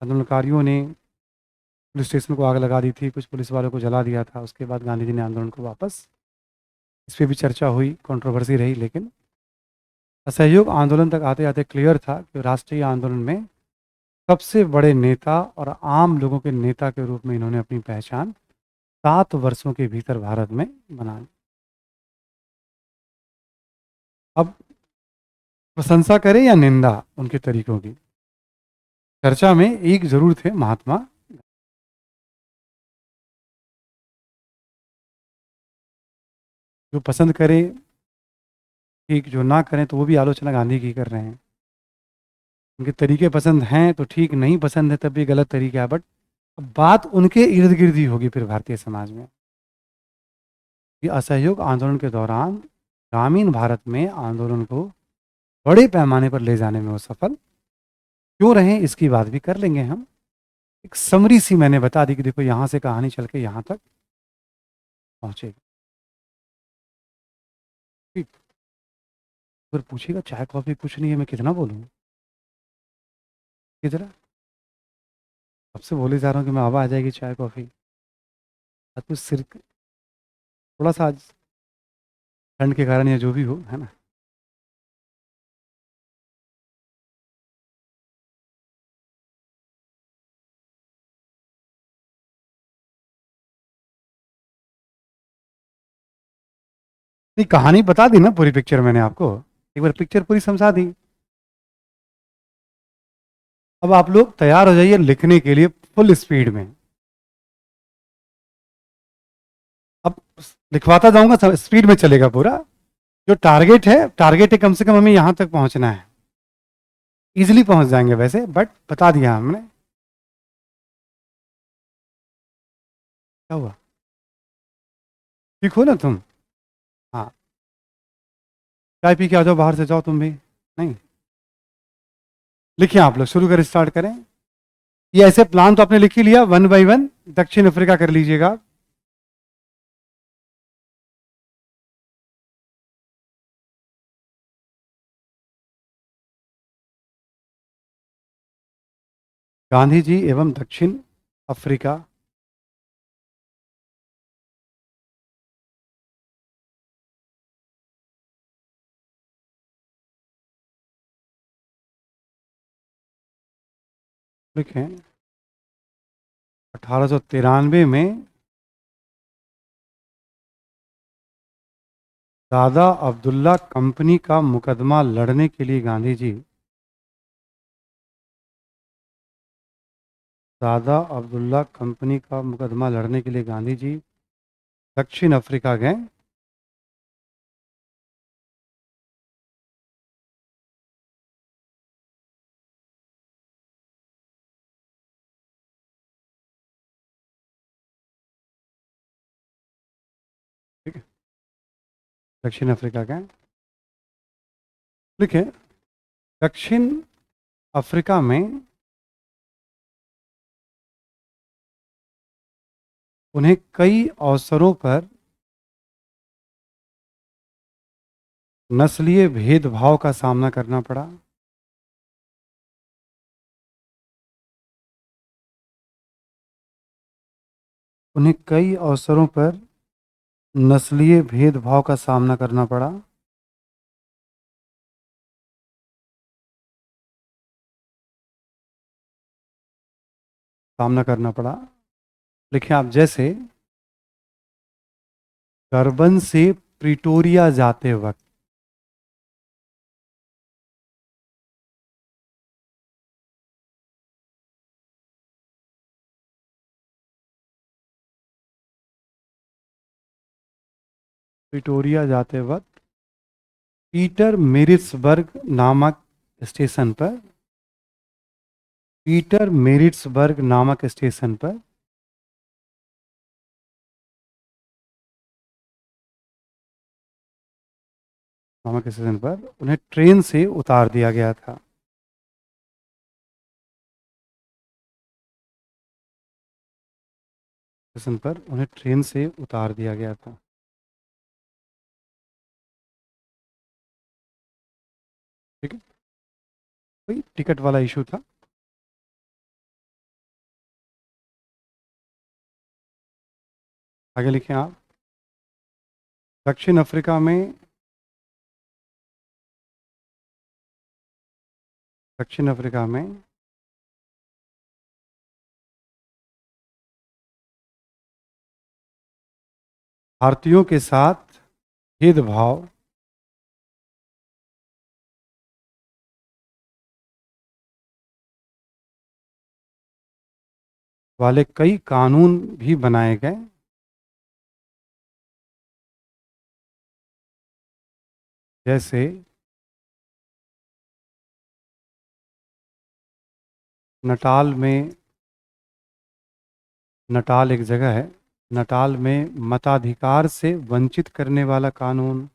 आंदोलनकारियों ने पुलिस स्टेशन को आग लगा दी थी, कुछ पुलिस वालों को जला दिया था। उसके बाद गांधी जी ने आंदोलन को वापस, इस पर भी चर्चा हुई, कंट्रोवर्सी रही, लेकिन असहयोग आंदोलन तक आते आते क्लियर था कि राष्ट्रीय आंदोलन में सबसे बड़े नेता और आम लोगों के नेता के रूप में इन्होंने अपनी पहचान 7 वर्षों के भीतर भारत में बना ली। अब प्रशंसा करें या निंदा उनके तरीकों की, चर्चा में एक जरूर थे महात्मा, जो पसंद करें ठीक, जो ना करें तो वो भी आलोचना गांधी की कर रहे हैं। उनके तरीके पसंद हैं तो ठीक, नहीं पसंद है तब भी गलत तरीका है, बट बात उनके इर्द गिर्द ही होगी फिर भारतीय समाज में। कि असहयोग आंदोलन के दौरान ग्रामीण भारत में आंदोलन को बड़े पैमाने पर ले जाने में वो सफल क्यों रहे, इसकी बात भी कर लेंगे हम। एक समरी सी मैंने बता दी कि देखो यहाँ से कहानी चल के यहाँ तक पहुँचेगी। ठीक। अगर पूछेगा चाय कॉफी कुछ नहीं है, मैं कितना बोलूँ, कितना सबसे बोले जा रहा हूँ कि मैं अब आ जाएगी चाय कॉफी। आज कुछ सिर थोड़ा सा आज ठंड के कारण या जो भी हो, है ना। नहीं, कहानी बता दी ना पूरी पिक्चर मैंने आपको, एक बार पिक्चर पूरी समझा दी। अब आप लोग तैयार हो जाइए लिखने के लिए फुल स्पीड में। अब लिखवाता जाऊंगा, स्पीड में चलेगा पूरा। जो टारगेट है कम से कम हमें यहां तक पहुंचना है। इजीली पहुंच जाएंगे वैसे, बट बता दिया हमने। क्या हुआ, ठीक हो ना तुम? हाँ, चाय पी के आ जाओ, बाहर से जाओ तुम भी। नहीं, लिखिए आप लोग, शुरू कर स्टार्ट करें। ये ऐसे प्लान तो आपने लिख ही लिया, वन बाय वन दक्षिण अफ्रीका कर लीजिएगा। गांधी जी एवं दक्षिण अफ्रीका। लिखें 1893 में दादा अब्दुल्ला कंपनी का मुकदमा लड़ने के लिए गांधी जी दादा अब्दुल्ला कंपनी का मुकदमा लड़ने के लिए गांधी जी दक्षिण अफ्रीका गए। ठीक है, दक्षिण अफ्रीका गए। लिखे दक्षिण अफ्रीका में उन्हें कई अवसरों पर नस्लीय भेदभाव का सामना करना पड़ा। उन्हें कई अवसरों पर नस्लीय भेदभाव का सामना करना पड़ा। सामना करना पड़ा। लिखिए आप, जैसे डरबन से प्रिटोरिया जाते वक्त प्रिटोरिया जाते वक्त पीटर मेरिट्सबर्ग नामक स्टेशन पर पीटर मेरिट्सबर्ग नामक स्टेशन पर उन्हें ट्रेन से उतार दिया गया था। स्टेशन पर उन्हें ट्रेन से उतार दिया गया था। ठीक है, कोई टिकट वाला इशू था। आगे लिखें आप, दक्षिण अफ्रीका में दक्षिण अफ्रीका में भारतीयों के साथ भेदभाव वाले कई कानून भी बनाए गए। जैसे नटाल में, नटाल एक जगह है, नटाल में मताधिकार से वंचित करने वाला कानून।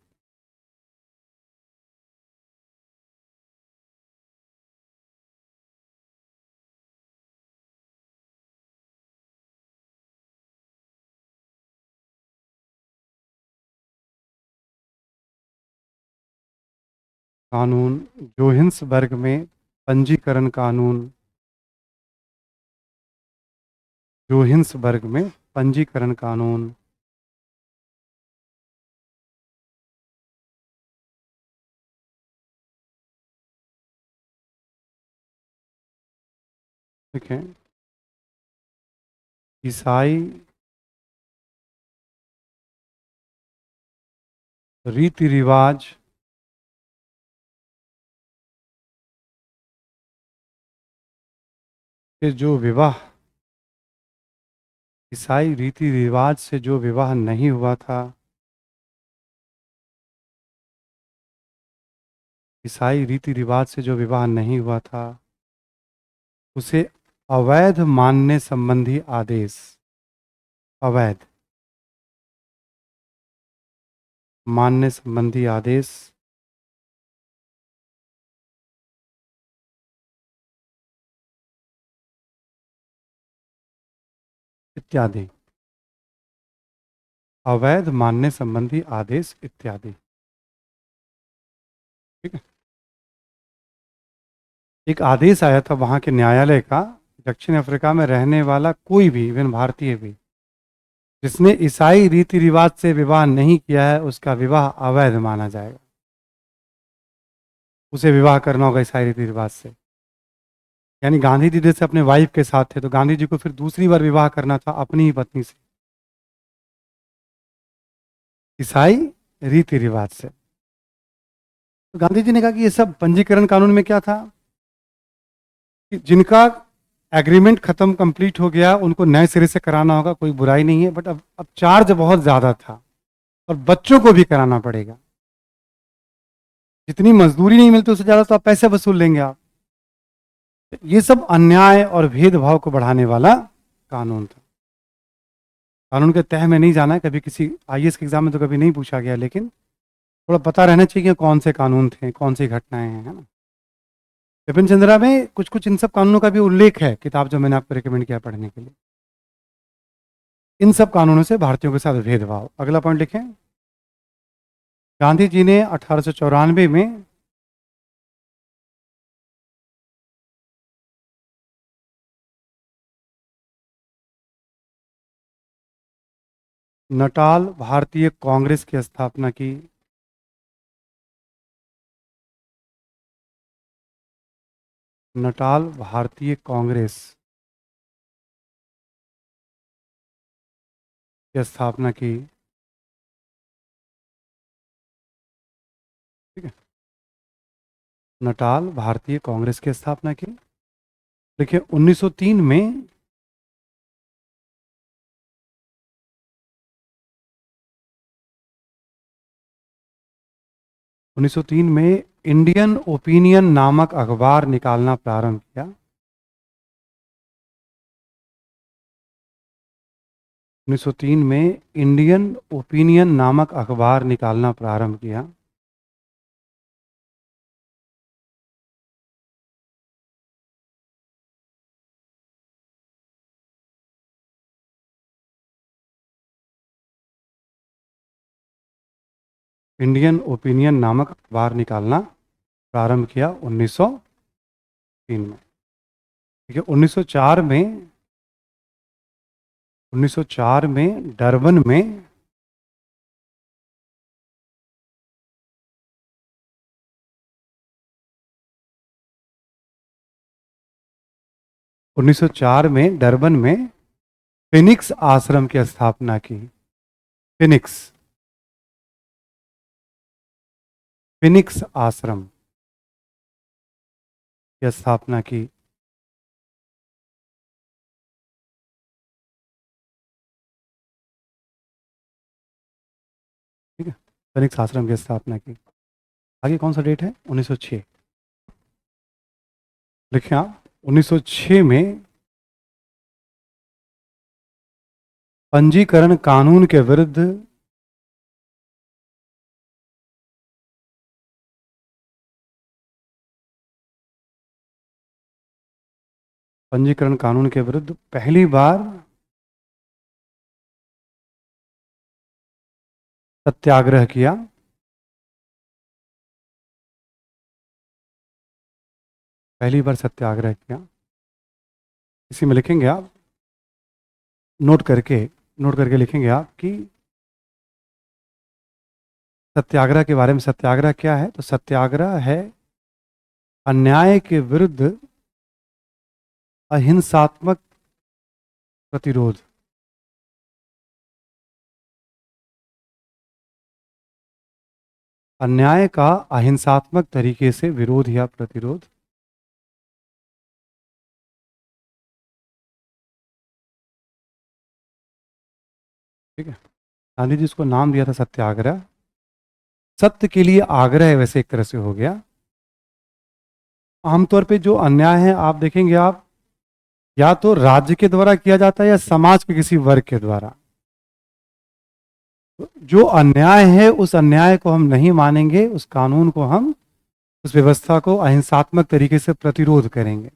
कानून जोहिन्सबर्ग में पंजीकरण कानून, जोहिन्सबर्ग में पंजीकरण कानून। ठीक है। ईसाई रीति रिवाज के जो विवाह, ईसाई रीति रिवाज से जो विवाह नहीं हुआ था, ईसाई रीति रिवाज से जो विवाह नहीं हुआ था, उसे अवैध मानने संबंधी आदेश, अवैध मानने संबंधी आदेश, इत्यादि, अवैध मानने संबंधी आदेश इत्यादि। ठीक है। एक आदेश आया था वहां के न्यायालय का, दक्षिण अफ्रीका में रहने वाला कोई भी, इवन भारतीय भी, जिसने ईसाई रीति रिवाज से विवाह नहीं किया है, उसका विवाह अवैध माना जाएगा। उसे विवाह करना होगा ईसाई रीति रिवाज से। यानी गांधी जी जैसे अपने वाइफ के साथ थे, तो गांधी जी को फिर दूसरी बार विवाह करना था अपनी ही पत्नी से, ईसाई रीति रिवाज से। तो गांधी जी ने कहा कि ये सब पंजीकरण कानून में क्या था कि जिनका एग्रीमेंट खत्म कंप्लीट हो गया उनको नए सिरे से कराना होगा, कोई बुराई नहीं है, बट अब चार्ज बहुत ज्यादा था और बच्चों को भी कराना पड़ेगा। जितनी मजदूरी नहीं मिलती उससे ज्यादा तो आप पैसे वसूल लेंगे आप। ये सब अन्याय और भेदभाव को बढ़ाने वाला कानून था। कानून के तह में नहीं जाना है, कभी किसी आईएएस के एग्जाम में तो कभी नहीं पूछा गया, लेकिन थोड़ा पता रहना चाहिए कि कौन से कानून थे, कौन सी घटनाएं हैं, है ना। विपिन चंद्रा में कुछ कुछ इन सब कानूनों का भी उल्लेख है, किताब जो मैंने आपको रिकमेंड किया पढ़ने के लिए। इन सब कानूनों से भारतीयों के साथ भेदभाव। अगला पॉइंट लिखें। गांधी जी ने 1894 में नटाल भारतीय कांग्रेस की स्थापना की। नटाल भारतीय कांग्रेस की स्थापना की। ठीक है। नटाल भारतीय कांग्रेस की स्थापना की। देखिए 1903 में, 1903 में इंडियन ओपिनियन नामक अखबार निकालना प्रारंभ किया। 1903 में इंडियन ओपिनियन नामक अखबार निकालना प्रारंभ किया। इंडियन ओपिनियन नामक अखबार निकालना प्रारंभ किया 1903 में। ठीक है। 1904 में, 1904 में डरबन में, 1904 में डरबन में फिनिक्स आश्रम की स्थापना की। फिनिक्स, फिनिक्स आश्रम की स्थापना की। ठीक है। फिनिक्स आश्रम की स्थापना की। आगे कौन सा डेट है? 1906। लिखें आप, 1906 में पंजीकरण कानून के विरुद्ध पहली बार सत्याग्रह किया। इसी में लिखेंगे आप, नोट करके लिखेंगे आप कि सत्याग्रह के बारे में। सत्याग्रह क्या है? तो सत्याग्रह है अन्याय के विरुद्ध अहिंसात्मक प्रतिरोध। अन्याय का अहिंसात्मक तरीके से विरोध या प्रतिरोध। ठीक है, गांधी जी इसको नाम दिया था सत्याग्रह। सत्य के लिए आग्रह वैसे एक तरह से हो गया। आमतौर पे जो अन्याय है आप देखेंगे आप, या तो राज्य के द्वारा किया जाता है या समाज के किसी वर्ग के द्वारा। जो अन्याय है उस अन्याय को हम नहीं मानेंगे, उस कानून को हम, उस व्यवस्था को अहिंसात्मक तरीके से प्रतिरोध करेंगे।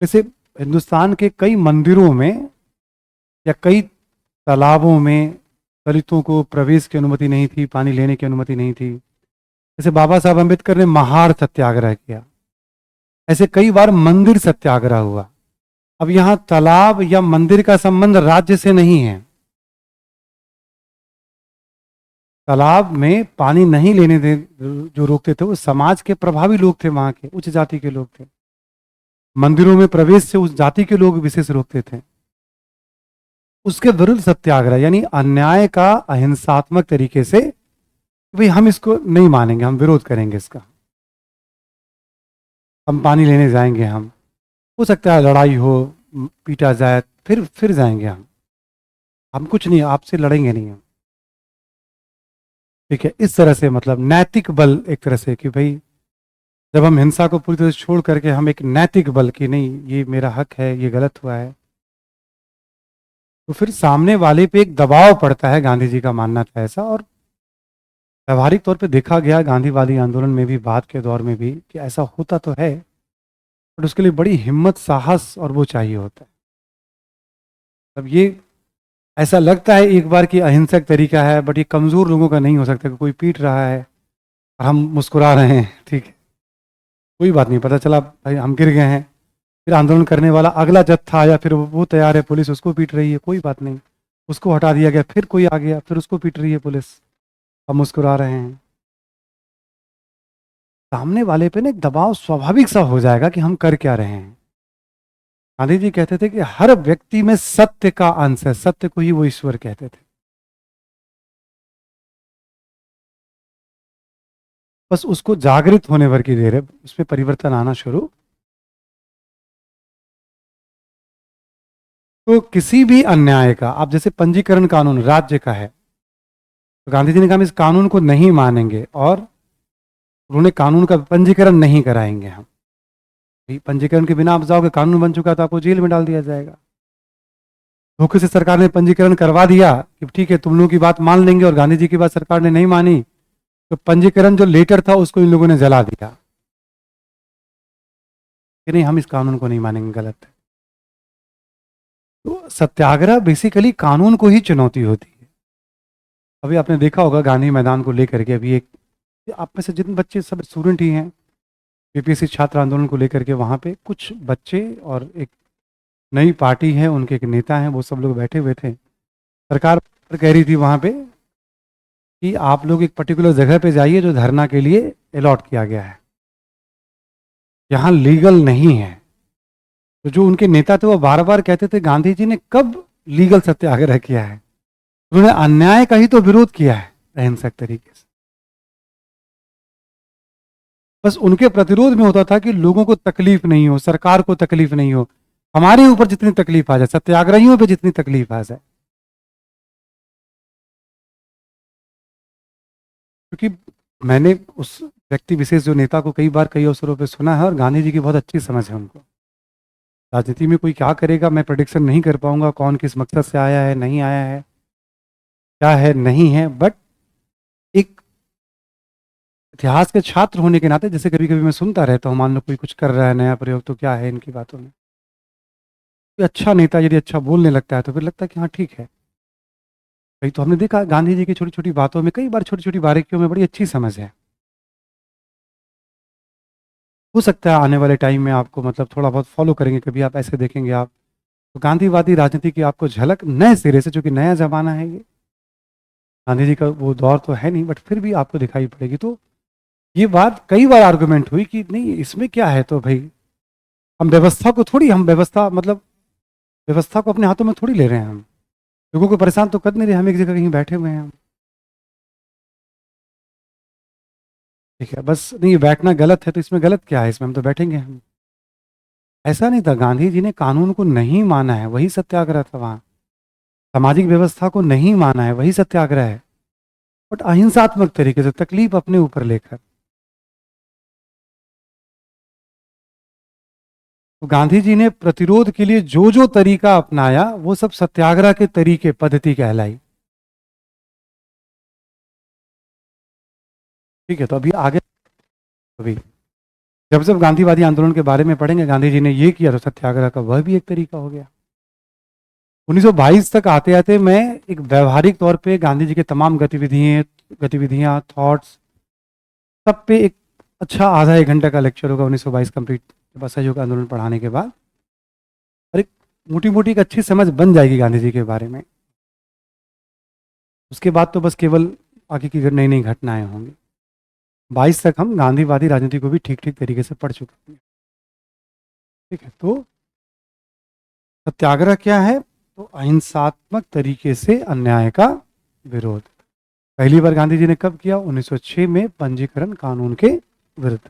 जैसे हिंदुस्तान के कई मंदिरों में या कई तालाबों में दलितों को प्रवेश की अनुमति नहीं थी, पानी लेने की अनुमति नहीं थी। जैसे बाबा साहब अम्बेडकर ने महार सत्याग्रह किया, ऐसे कई बार मंदिर सत्याग्रह हुआ। अब यहां तालाब या मंदिर का संबंध राज्य से नहीं है। तालाब में पानी नहीं लेने दे जो रोकते थे वो समाज के प्रभावी लोग थे, वहां के उच्च जाति के लोग थे। मंदिरों में प्रवेश से उस जाति के लोग विशेष रोकते थे। उसके विरुद्ध सत्याग्रह, यानी अन्याय का अहिंसात्मक तरीके से, भाई हम इसको नहीं मानेंगे, हम विरोध करेंगे इसका, हम पानी लेने जाएंगे। हम, हो सकता है लड़ाई हो, पीटा जाए, फिर जाएंगे हम कुछ नहीं, आपसे लड़ेंगे नहीं हम। ठीक है, इस तरह से मतलब नैतिक बल एक तरह से, कि भाई जब हम हिंसा को पूरी तरह से छोड़ करके हम एक नैतिक बल कि नहीं ये मेरा हक है, ये गलत हुआ है, तो फिर सामने वाले पे एक दबाव पड़ता है। गांधी जी का मानना था ऐसा, और व्यवहारिक तौर पे देखा गया गांधीवादी आंदोलन में भी, बाद के दौर में भी, कि ऐसा होता तो है, बट उसके लिए बड़ी हिम्मत, साहस और वो चाहिए होता है। अब ये ऐसा लगता है एक बार कि अहिंसक तरीका है, बट ये कमजोर लोगों का नहीं हो सकता कि कोई पीट रहा है और हम मुस्कुरा रहे हैं, ठीक है, कोई बात नहीं, पता चला भाई हम गिर गए हैं, फिर आंदोलन करने वाला अगला जत्था आया, फिर वो तैयार है, पुलिस उसको पीट रही है, कोई बात नहीं, उसको हटा दिया गया, फिर कोई आ गया, फिर उसको पीट रही है पुलिस, हम मुस्कुरा रहे हैं। सामने वाले पे ना एक दबाव स्वाभाविक सा हो जाएगा कि हम कर क्या रहे हैं। गांधी जी कहते थे कि हर व्यक्ति में सत्य का अंश है, सत्य को ही वो ईश्वर कहते थे। बस उसको जागृत होने भर की देर है, उसमें परिवर्तन आना शुरू। तो किसी भी अन्याय का, आप जैसे पंजीकरण कानून राज्य का है, तो गांधी जी ने कहा हम इस कानून को नहीं मानेंगे, और उन्होंने कानून का पंजीकरण नहीं कराएंगे हम। पंजीकरण के बिना आप जाओगे, कानून बन चुका तो आपको जेल में डाल दिया जाएगा। धोखे से सरकार ने पंजीकरण करवा दिया कि ठीक है तुम लोगों की बात मान लेंगे, और गांधी जी की बात सरकार ने नहीं मानी, तो पंजीकरण जो लेटर था उसको इन लोगों ने जला दिया कि नहीं हम इस कानून को नहीं मानेंगे, गलत है। तो सत्याग्रह बेसिकली कानून को ही चुनौती होती है। अभी आपने देखा होगा गांधी मैदान को लेकर के, अभी एक, आप में से जितने बच्चे सब स्टूडेंट ही हैं, बीपीएससी छात्र आंदोलन को लेकर के, वहाँ पे कुछ बच्चे और एक नई पार्टी है, उनके एक नेता हैं, वो सब लोग बैठे हुए थे। सरकार कह रही थी वहाँ पे कि आप लोग एक पर्टिकुलर जगह पे जाइए जो धरना के लिए अलॉट किया गया है, यहाँ लीगल नहीं है। तो जो उनके नेता थे वो बार बार कहते थे गांधी जी ने कब लीगल सत्याग्रह किया है, उन्होंने अन्याय का ही तो विरोध किया है अहिंसक तरीके से। बस उनके प्रतिरोध में होता था कि लोगों को तकलीफ नहीं हो, सरकार को तकलीफ नहीं हो, हमारे ऊपर जितनी तकलीफ आ जाए, सत्याग्रहियों पे जितनी तकलीफ आ जाए। क्योंकि मैंने उस व्यक्ति विशेष जो नेता को कई बार कई अवसरों पे सुना है और गांधी जी की बहुत अच्छी समझ है उनको। राजनीति में कोई क्या करेगा मैं प्रेडिक्शन नहीं कर पाऊंगा, कौन किस मकसद से आया है, नहीं आया है, क्या है नहीं है, बट एक इतिहास के छात्र होने के नाते जैसे कभी कभी मैं सुनता रहता हूँ, मान लो कोई कुछ कर रहा है नया प्रयोग, तो क्या है इनकी बातों में, कोई अच्छा नेता यदि अच्छा बोलने लगता है तो फिर लगता है कि हाँ ठीक है। कई तो हमने देखा गांधी जी की छोटी छोटी बातों में, कई बार छोटी छोटी बारीकियों में बड़ी अच्छी समझ है। हो सकता है आने वाले टाइम में आपको मतलब थोड़ा बहुत फॉलो करेंगे, कभी आप ऐसे देखेंगे आप तो गांधीवादी राजनीति की आपको झलक नए सिरे से, चूंकि नया जमाना है ये, गांधी जी का वो दौर तो है नहीं, बट फिर भी आपको दिखाई पड़ेगी। तो ये बात कई बार आर्गुमेंट हुई कि नहीं इसमें क्या है, तो भाई हम व्यवस्था को थोड़ी, हम व्यवस्था मतलब व्यवस्था को अपने हाथों में थोड़ी ले रहे हैं, हम लोगों को परेशान तो कर नहीं रहे, हम एक जगह कहीं बैठे हुए हैं हम। ठीक है, बस नहीं बैठना गलत है तो इसमें गलत क्या है, इसमें हम तो बैठेंगे हम। ऐसा नहीं था, गांधी जी ने कानून को नहीं माना है, वही सत्याग्रह था वहां। सामाजिक व्यवस्था को नहीं माना है, वही सत्याग्रह है, बट अहिंसात्मक तरीके से, तकलीफ अपने ऊपर लेकर। तो गांधी जी ने प्रतिरोध के लिए जो जो तरीका अपनाया वो सब सत्याग्रह के तरीके पद्धति कहलाई। ठीक है, तो अभी आगे, अभी जब जब गांधीवादी आंदोलन के बारे में पढ़ेंगे, गांधी जी ने ये किया तो सत्याग्रह का वह भी एक तरीका हो गया। 1922 तक आते आते मैं एक व्यवहारिक तौर पे गांधी जी के तमाम गतिविधियां गतिविधियां थॉट्स सब पे एक अच्छा आधा एक घंटे का लेक्चर होगा 1922 कंप्लीट, असहयोग आंदोलन पढ़ाने के बाद, और एक मोटी मोटी एक अच्छी समझ बन जाएगी गांधी जी के बारे में। उसके बाद तो बस केवल आगे की नई नई घटनाएं होंगी। 22 तक हम गांधीवादी राजनीति को भी ठीक ठीक तरीके से पढ़ चुके हैं। ठीक है, तो सत्याग्रह क्या है, तो अहिंसात्मक तरीके से अन्याय का विरोध। पहली बार गांधी जी ने कब किया, 1906 में पंजीकरण कानून के विरुद्ध।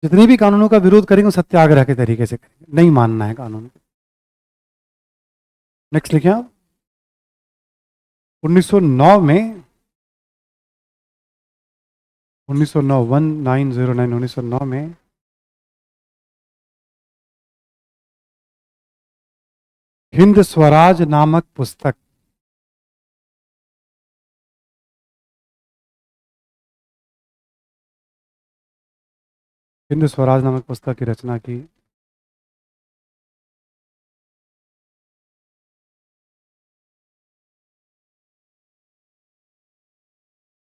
जितने भी कानूनों का विरोध करेंगे वो सत्याग्रह के तरीके से करेंगे, नहीं मानना है कानून को। नेक्स्ट लिखे आप, 1909 में 1909 1909 1909 में हिंद स्वराज नामक पुस्तक, हिंद स्वराज नामक पुस्तक की रचना की।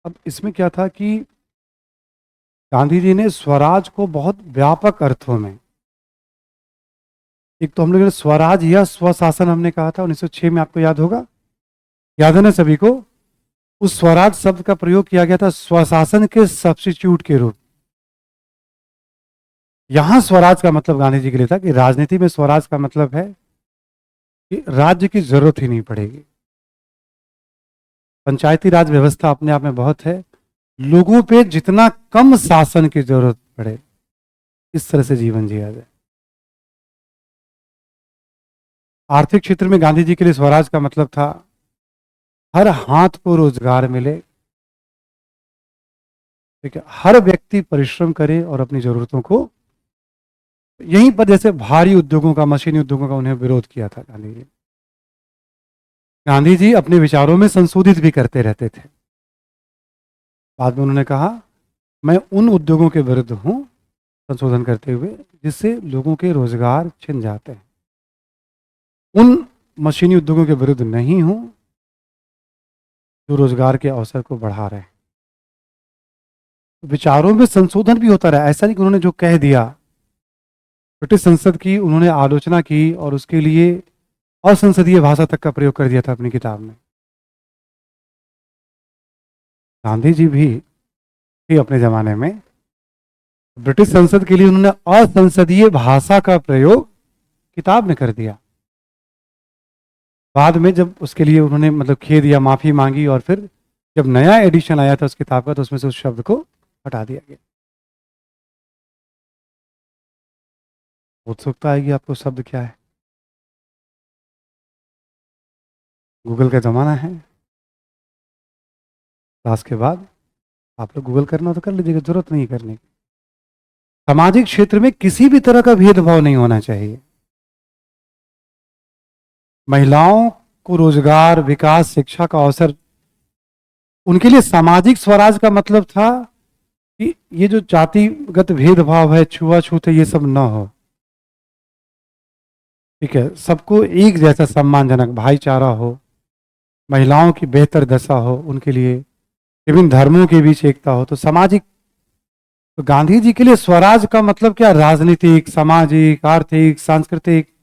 अब इसमें क्या था कि गांधी जी ने स्वराज को बहुत व्यापक अर्थों में, एक तो हम लोगों ने स्वराज या स्वशासन हमने कहा था 1906 में, आपको याद होगा, याद है ना सभी को। उस स्वराज शब्द का प्रयोग किया गया था स्वशासन के सब्स्टिट्यूट के रूप। यहां स्वराज का मतलब गांधी जी के लिए था कि राजनीति में स्वराज का मतलब है कि राज्य की जरूरत ही नहीं पड़ेगी। पंचायती राज व्यवस्था अपने आप में बहुत है, लोगों पे जितना कम शासन की जरूरत पड़े इस तरह से जीवन जिया जाए। आर्थिक क्षेत्र में गांधी जी के लिए स्वराज का मतलब था हर हाथ को रोजगार मिले। ठीक है, हर व्यक्ति परिश्रम करे और अपनी जरूरतों को, यहीं पर जैसे भारी उद्योगों का, मशीनी उद्योगों का उन्हें विरोध किया था गांधी जी। गांधी जी अपने विचारों में संशोधित भी करते रहते थे। बाद में उन्होंने कहा मैं उन उद्योगों के विरुद्ध हूं, संशोधन करते हुए, जिससे लोगों के रोजगार छिन जाते हैं। उन मशीनी उद्योगों के विरुद्ध नहीं हूं जो रोजगार के अवसर को बढ़ा रहे हैं। विचारों में संशोधन भी होता रहा, ऐसा नहीं कि उन्होंने जो कह दिया। ब्रिटिश संसद की उन्होंने आलोचना की और उसके लिए असंसदीय भाषा तक का प्रयोग कर दिया था अपनी किताब में। गांधी जी भी थी अपने जमाने में, ब्रिटिश संसद के लिए उन्होंने असंसदीय भाषा का प्रयोग किताब में कर दिया। बाद में जब उसके लिए उन्होंने मतलब खेद या माफी मांगी और फिर जब नया एडिशन आया था उस किताब का तो उसमें से उस शब्द को हटा दिया गया। उत्सुकता आएगी आपको शब्द क्या है, गूगल का जमाना है क्लास के बाद। आप लोग गूगल करना हो तो कर लीजिएगा, जरूरत नहीं करने की। सामाजिक क्षेत्र में किसी भी तरह का भेदभाव नहीं होना चाहिए। महिलाओं को रोजगार, विकास, शिक्षा का अवसर, उनके लिए सामाजिक स्वराज का मतलब था कि ये जो जातिगत भेदभाव है, छुआछूत है, ये सब ना हो। ठीक है, सबको एक जैसा सम्मानजनक भाईचारा हो, महिलाओं की बेहतर दशा हो, उनके लिए विभिन्न धर्मों के बीच एकता हो, तो सामाजिक, तो गांधी जी के लिए स्वराज का मतलब क्या? राजनीतिक, सामाजिक, आर्थिक, सांस्कृतिक।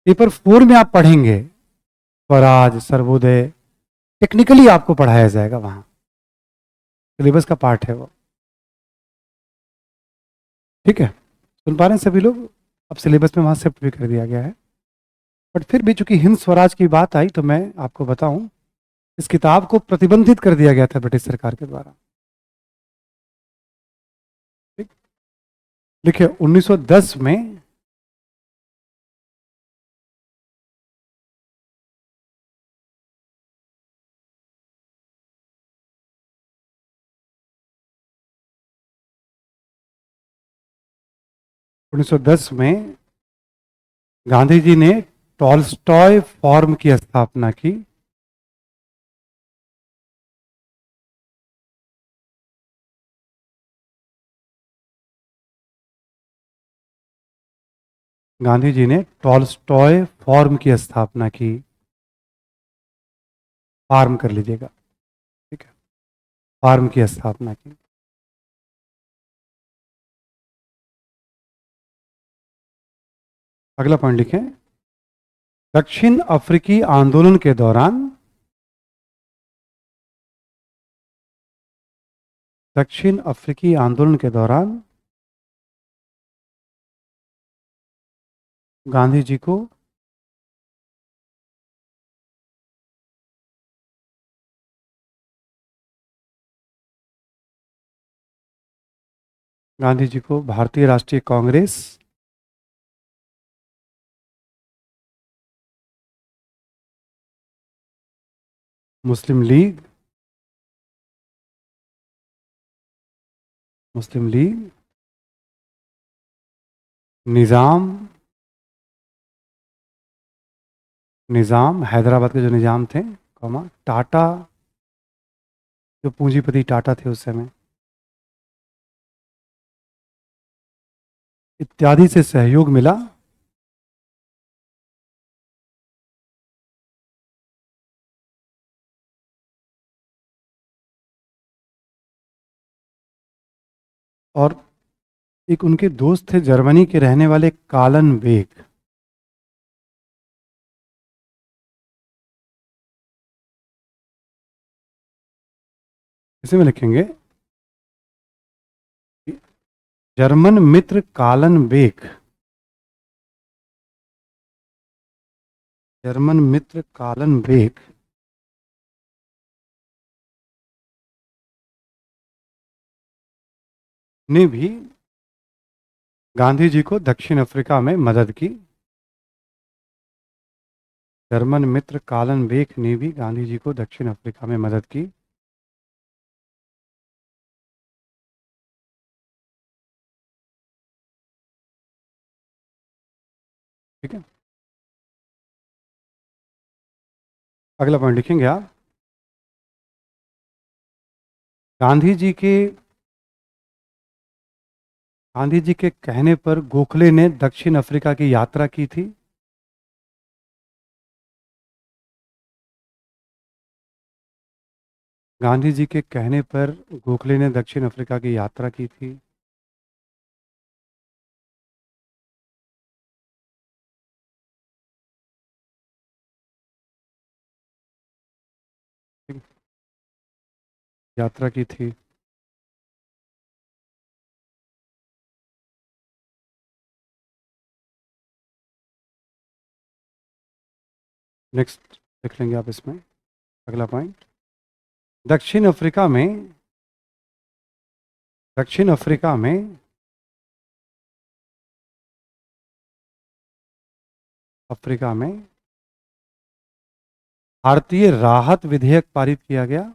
पेपर 4 में आप पढ़ेंगे स्वराज, सर्वोदय, टेक्निकली आपको पढ़ाया जाएगा, वहां सिलेबस का पार्ट है वो। ठीक है, सुन पा रहे हैं सभी लोग? अब सिलेबस में वहां शिफ्ट भी कर दिया गया है। बट फिर भी चूंकि हिंद स्वराज की बात आई तो मैं आपको बताऊं, इस किताब को प्रतिबंधित कर दिया गया था ब्रिटिश सरकार के द्वारा। ठीक, देखिए 1910 में 1910 में गांधी जी ने टॉल्स्टॉय फॉर्म की स्थापना की। गांधी जी ने टॉल्स्टॉय फॉर्म की स्थापना की। फार्म कर लीजिएगा, ठीक है, फार्म की स्थापना की। अगला पॉइंट लिखें, दक्षिण अफ्रीकी आंदोलन के दौरान, दक्षिण अफ्रीकी आंदोलन के दौरान गांधी जी को भारतीय राष्ट्रीय कांग्रेस, मुस्लिम लीग, मुस्लिम लीग, निजाम, निजाम हैदराबाद के जो निजाम थे, कॉमा टाटा, जो पूंजीपति टाटा थे उस समय, इत्यादि से सहयोग मिला। और एक उनके दोस्त थे जर्मनी के रहने वाले कालन बेग। इसे में लिखेंगे कि जर्मन मित्र कालन बेग, जर्मन मित्र कालन बेग ने भी गांधी जी को दक्षिण अफ्रीका में मदद की। जर्मन मित्र कालन बेग ने भी गांधी जी को दक्षिण अफ्रीका में मदद की। ठीक है, अगला पॉइंट लिखेंगे आप, गांधी जी के गांधी जी के कहने पर गोखले ने दक्षिण अफ्रीका की यात्रा की थी। गांधी जी के कहने पर गोखले ने दक्षिण अफ्रीका की यात्रा की थी। ठीक, यात्रा की थी। नेक्स्ट देख लेंगे आप इसमें, अगला पॉइंट, दक्षिण अफ्रीका में, दक्षिण अफ्रीका में अफ्रीका में भारतीय राहत विधेयक पारित किया गया।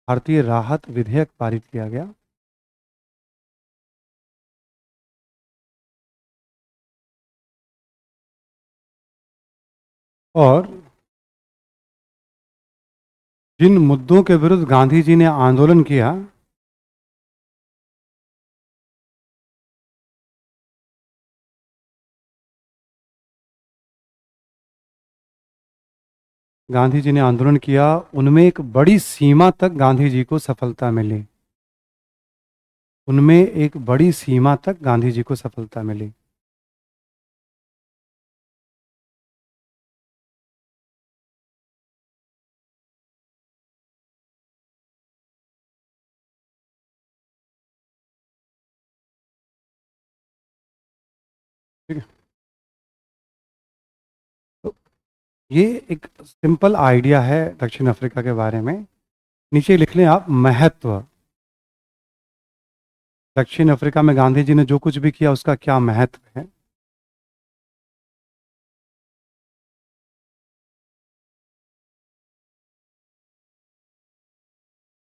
भारतीय राहत विधेयक पारित किया गया। और जिन मुद्दों के विरुद्ध गांधी जी ने आंदोलन किया, गांधी जी ने आंदोलन किया, उनमें एक बड़ी सीमा तक गांधी जी को सफलता मिली। उनमें एक बड़ी सीमा तक गांधी जी को सफलता मिली। ठीक है, तो ये एक सिंपल आइडिया है दक्षिण अफ्रीका के बारे में। नीचे लिख लें आप, महत्व। दक्षिण अफ्रीका में गांधी जी ने जो कुछ भी किया उसका क्या महत्व है।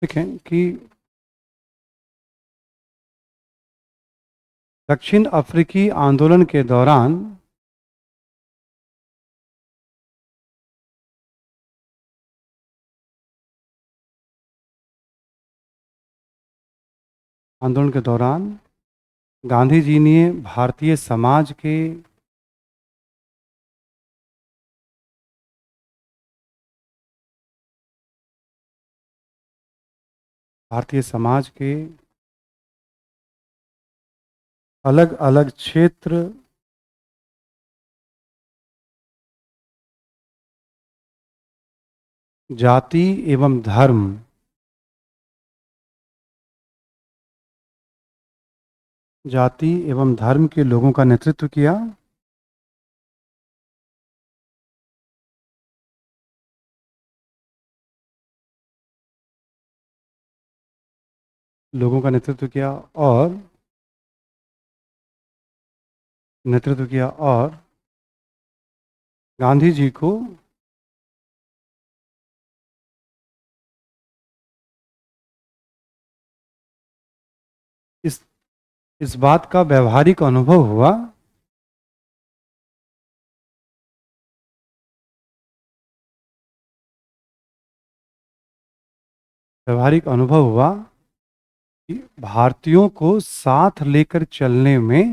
देखें कि दक्षिण अफ्रीकी आंदोलन के दौरान गांधी जी ने भारतीय समाज के अलग अलग क्षेत्र, जाति एवं धर्म, के लोगों का नेतृत्व किया। और गांधी जी को इस इस बात का व्यवहारिक अनुभव हुआ कि भारतीयों को साथ लेकर चलने में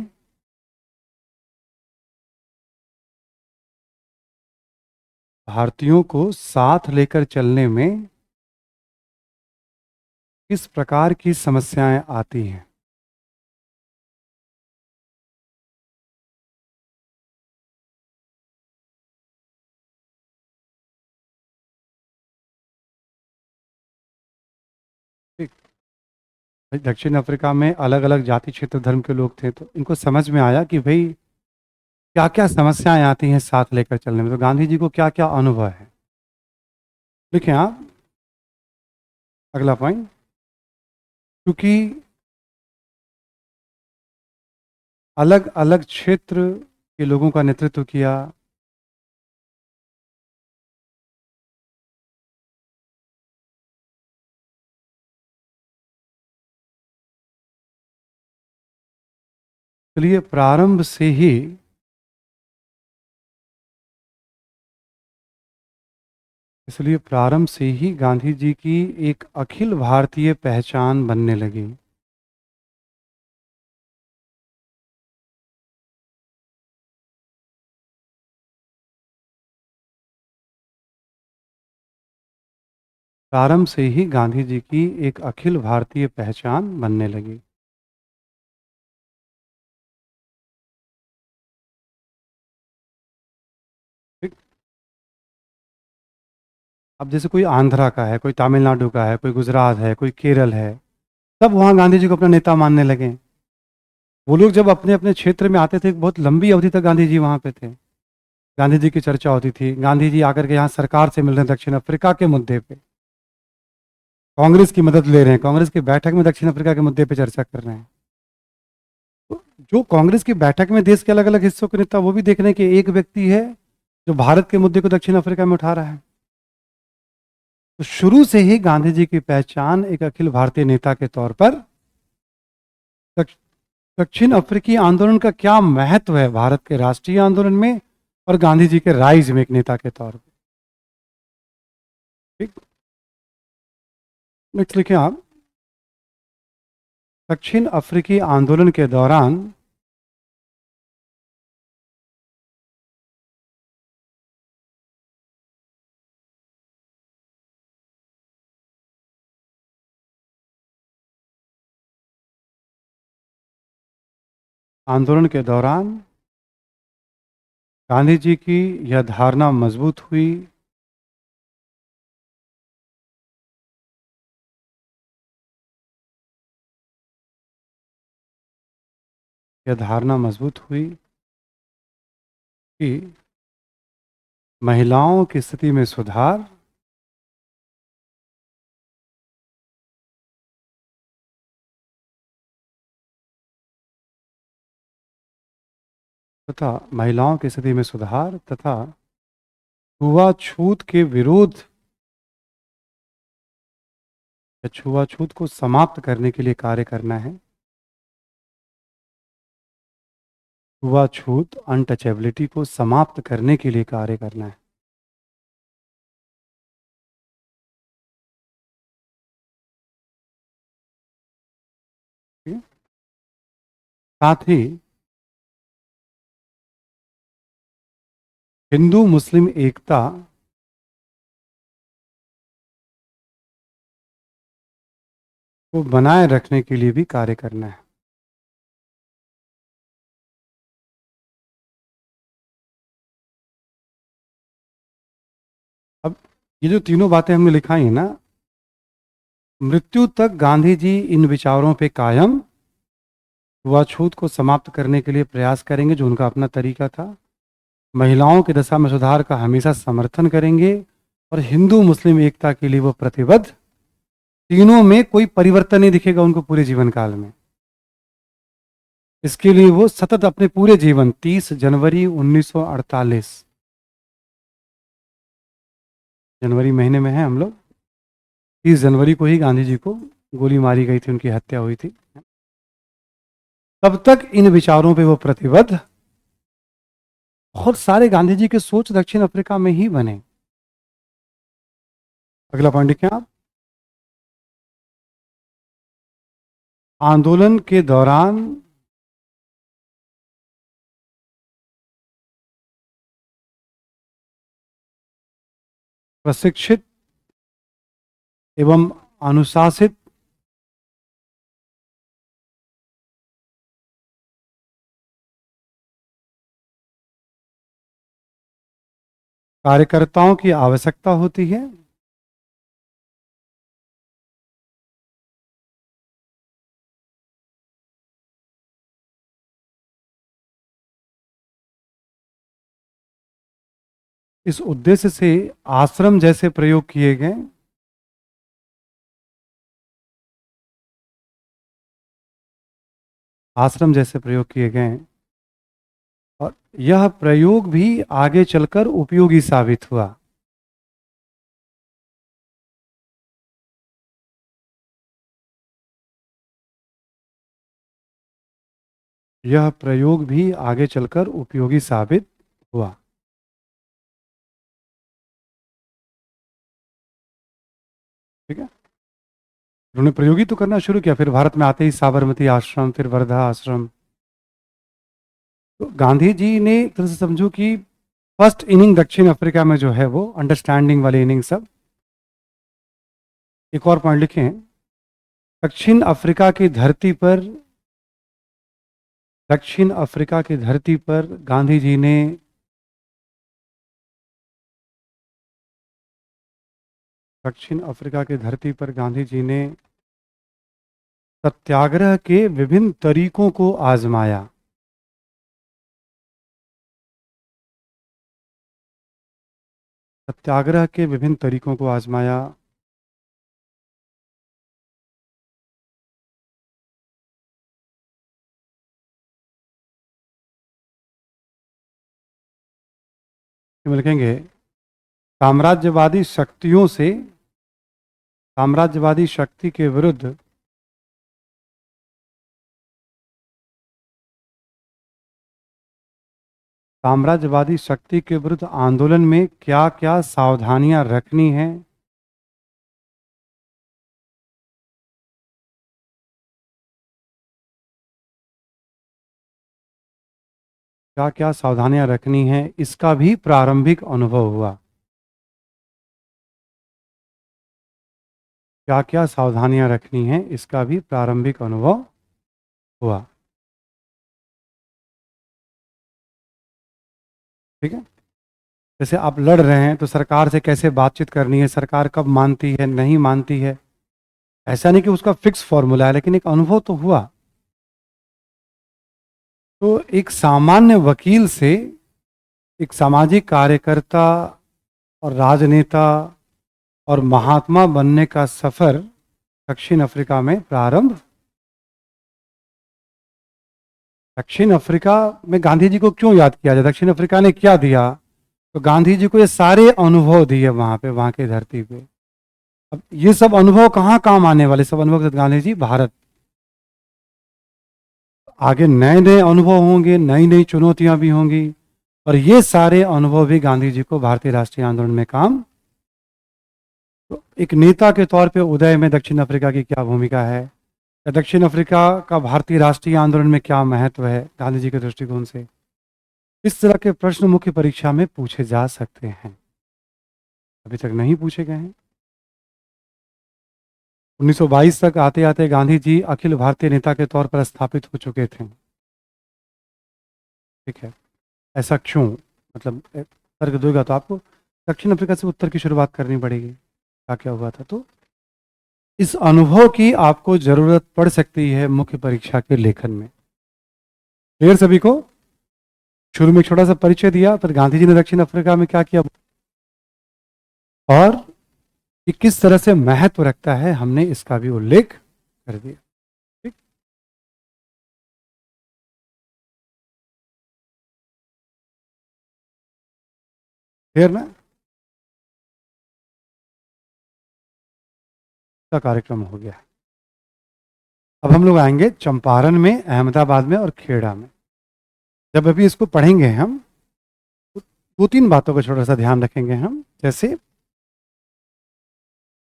किस प्रकार की समस्याएं आती हैं। ठीक। दक्षिण अफ्रीका में अलग अलग जाति, क्षेत्र, धर्म के लोग थे, तो इनको समझ में आया कि भाई क्या क्या समस्याएं आती हैं साथ लेकर चलने में, तो गांधी जी को क्या क्या अनुभव है। देखिए आप, अगला पॉइंट, क्योंकि अलग अलग क्षेत्र के लोगों का नेतृत्व किया, इसलिए प्रारंभ से ही गांधी जी की एक अखिल भारतीय पहचान बनने लगी। प्रारंभ से ही गांधी जी की एक अखिल भारतीय पहचान बनने लगी। ठीक। अब जैसे कोई आंध्रा का है, कोई तमिलनाडु का है, कोई गुजरात है, कोई केरल है, सब वहाँ गांधी जी को अपना नेता मानने लगे। वो लोग जब अपने अपने क्षेत्र में आते थे, बहुत लंबी अवधि तक गांधी जी वहाँ पे थे, गांधी जी की चर्चा होती थी, गांधी जी आकर के यहाँ सरकार से मिल रहे हैं दक्षिण अफ्रीका के मुद्दे पे, कांग्रेस की मदद ले रहे हैं, कांग्रेस की बैठक में दक्षिण अफ्रीका के मुद्दे पे चर्चा कर रहे हैं। तो जो कांग्रेस की बैठक में देश के अलग अलग हिस्सों के नेता, वो भी देख रहे हैं कि एक व्यक्ति है जो भारत के मुद्दे को दक्षिण अफ्रीका में उठा रहा है। तो शुरू से ही गांधी जी की पहचान एक अखिल भारतीय नेता के तौर पर। दक्ष- दक्षिण अफ्रीकी आंदोलन का क्या महत्व है भारत के राष्ट्रीय आंदोलन में और गांधी जी के राइज में एक नेता के तौर पर। ठीक। नेक्स्ट लिखिए आप। दक्षिण अफ्रीकी आंदोलन के दौरान आंदोलन के दौरान गांधी जी की यह धारणा मजबूत हुई यह धारणा मजबूत हुई कि महिलाओं की स्थिति में सुधार तथा महिलाओं की स्थिति में सुधार तथा छुआछूत के विरोध या छुआछूत को समाप्त करने के लिए कार्य करना है। छुआछूत अनटचेबिलिटी को समाप्त करने के लिए कार्य करना है। ठीक है? साथ ही हिंदू मुस्लिम एकता को बनाए रखने के लिए भी कार्य करना है। अब ये जो तीनों बातें हमने लिखाई है ना, मृत्यु तक गांधी जी इन विचारों पे कायम, छुआछूत को समाप्त करने के लिए प्रयास करेंगे जो उनका अपना तरीका था, महिलाओं की दशा में सुधार का हमेशा समर्थन करेंगे और हिंदू मुस्लिम एकता के लिए वो प्रतिबद्ध। तीनों में कोई परिवर्तन नहीं दिखेगा उनको पूरे जीवन काल में। इसके लिए वो सतत अपने पूरे जीवन 30 जनवरी 1948 जनवरी महीने में है हम लोग, 30 जनवरी को ही गांधी जी को गोली मारी गई थी, उनकी हत्या हुई थी। तब तक इन विचारों पे वो प्रतिबद्ध। बहुत सारे गांधी जी के सोच दक्षिण अफ्रीका में ही बने। अगला पॉइंट लिखें आप। आंदोलन के दौरान प्रशिक्षित एवं अनुशासित कार्यकर्ताओं की आवश्यकता होती है। इस उद्देश्य से आश्रम जैसे प्रयोग किए गए। आश्रम जैसे प्रयोग किए गए और यह प्रयोग भी आगे चलकर उपयोगी साबित हुआ। यह प्रयोग भी आगे चलकर उपयोगी साबित हुआ। ठीक है। उन्होंने प्रयोग ही तो करना शुरू किया, फिर भारत में आते ही साबरमती आश्रम, फिर वर्धा आश्रम। तो गांधी जी ने एक तरह से समझो कि फर्स्ट इनिंग दक्षिण अफ्रीका में जो है वो अंडरस्टैंडिंग वाली इनिंग सब। एक और पॉइंट लिखें। दक्षिण अफ्रीका की धरती पर दक्षिण अफ्रीका की धरती पर गांधी जी ने दक्षिण अफ्रीका की धरती पर गांधी जी ने सत्याग्रह के विभिन्न तरीकों को आजमाया। सत्याग्रह के विभिन्न तरीकों को आजमाया। इसमें लिखेंगे साम्राज्यवादी शक्तियों से साम्राज्यवादी शक्ति के विरुद्ध साम्राज्यवादी शक्ति के विरुद्ध आंदोलन में क्या क्या सावधानियां रखनी है? क्या क्या सावधानियां रखनी है, इसका भी प्रारंभिक अनुभव हुआ। क्या क्या सावधानियां रखनी है, इसका भी प्रारंभिक अनुभव हुआ। ठीक है। जैसे आप लड़ रहे हैं तो सरकार से कैसे बातचीत करनी है, सरकार कब मानती है नहीं मानती है, ऐसा नहीं कि उसका फिक्स फॉर्मूला है, लेकिन एक अनुभव तो हुआ। तो एक सामान्य वकील से एक सामाजिक कार्यकर्ता और राजनेता और महात्मा बनने का सफर दक्षिण अफ्रीका में प्रारंभ। दक्षिण अफ्रीका में गांधी जी को क्यों याद किया जाए, दक्षिण अफ्रीका ने क्या दिया? तो गांधी जी को ये सारे अनुभव दिए वहां पे, वहां की धरती पे। अब ये सब अनुभव कहाँ काम आने वाले, सब अनुभव गांधी जी भारत। आगे नए नए अनुभव होंगे, नई नई चुनौतियां भी होंगी, और ये सारे अनुभव भी गांधी जी को भारतीय राष्ट्रीय आंदोलन में काम। तो एक नेता के तौर पे उदय में दक्षिण अफ्रीका की क्या भूमिका है, या दक्षिण अफ्रीका का भारतीय राष्ट्रीय आंदोलन में क्या महत्व है गांधी जी के दृष्टिकोण से, इस तरह के प्रश्न मुख्य परीक्षा में पूछे जा सकते हैं। अभी तक नहीं पूछे गए हैं। 1922 तक आते आते गांधी जी अखिल भारतीय नेता के तौर पर स्थापित हो चुके थे। ठीक है। ऐसा क्यों, मतलब तर्क दोगा तो आपको दक्षिण अफ्रीका से उत्तर की शुरुआत करनी पड़ेगी, क्या क्या हुआ था। तो इस अनुभव की आपको जरूरत पड़ सकती है मुख्य परीक्षा के लेखन में। क्लियर सभी को? शुरू में एक छोटा सा परिचय दिया, फिर गांधी जी ने दक्षिण अफ्रीका में क्या किया और ये किस तरह से महत्व रखता है, हमने इसका भी उल्लेख कर दिया। ठीक। क्लियर ना? का कार्यक्रम हो गया। अब हम लोग आएंगे चंपारण में, अहमदाबाद में और खेड़ा में। जब अभी इसको पढ़ेंगे हम तो दो तीन बातों का छोटा सा ध्यान रखेंगे हम। जैसे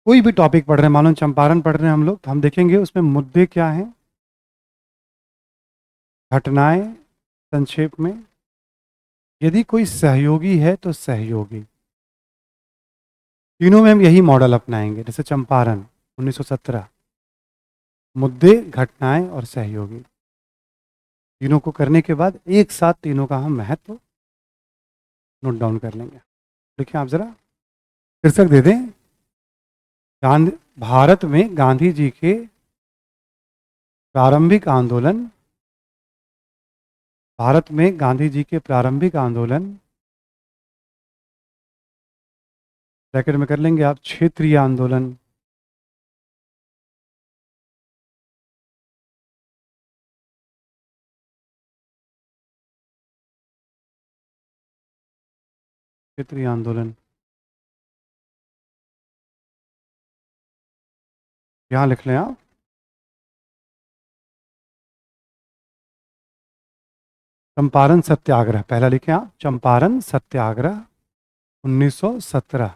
कोई भी टॉपिक पढ़ रहे हैं, मानो चंपारण पढ़ रहे हैं हम लोग, तो हम देखेंगे उसमें मुद्दे क्या हैं, घटनाएं संक्षेप में, यदि कोई सहयोगी है तो सहयोगी। तीनों में हम यही मॉडल अपनाएंगे। जैसे चंपारण 1917, मुद्दे, घटनाएं और सहयोगी, तीनों को करने के बाद एक साथ तीनों का हम महत्व नोट डाउन कर लेंगे। देखिए आप जरा शीर्षक दे दें, गांधी भारत में गांधी जी के प्रारंभिक आंदोलन, भारत में गांधी जी के प्रारंभिक आंदोलन, ब्रैकेट में कर लेंगे आप क्षेत्रीय आंदोलन, क्षेत्रीय आंदोलन यहां लिख लें आप। चंपारण सत्याग्रह पहला लिखें आप, चंपारण सत्याग्रह 1917।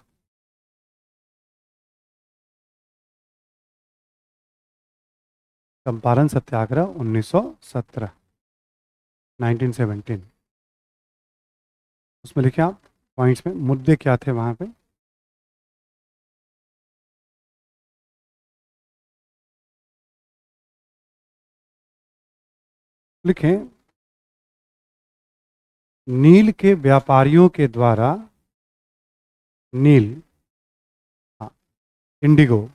चंपारण सत्याग्रह 1917, 1917। उसमें लिखें आप पॉइंट्स में मुद्दे क्या थे वहां पे। लिखें, नील के व्यापारियों के द्वारा, नील, हाँ, इंडिगो,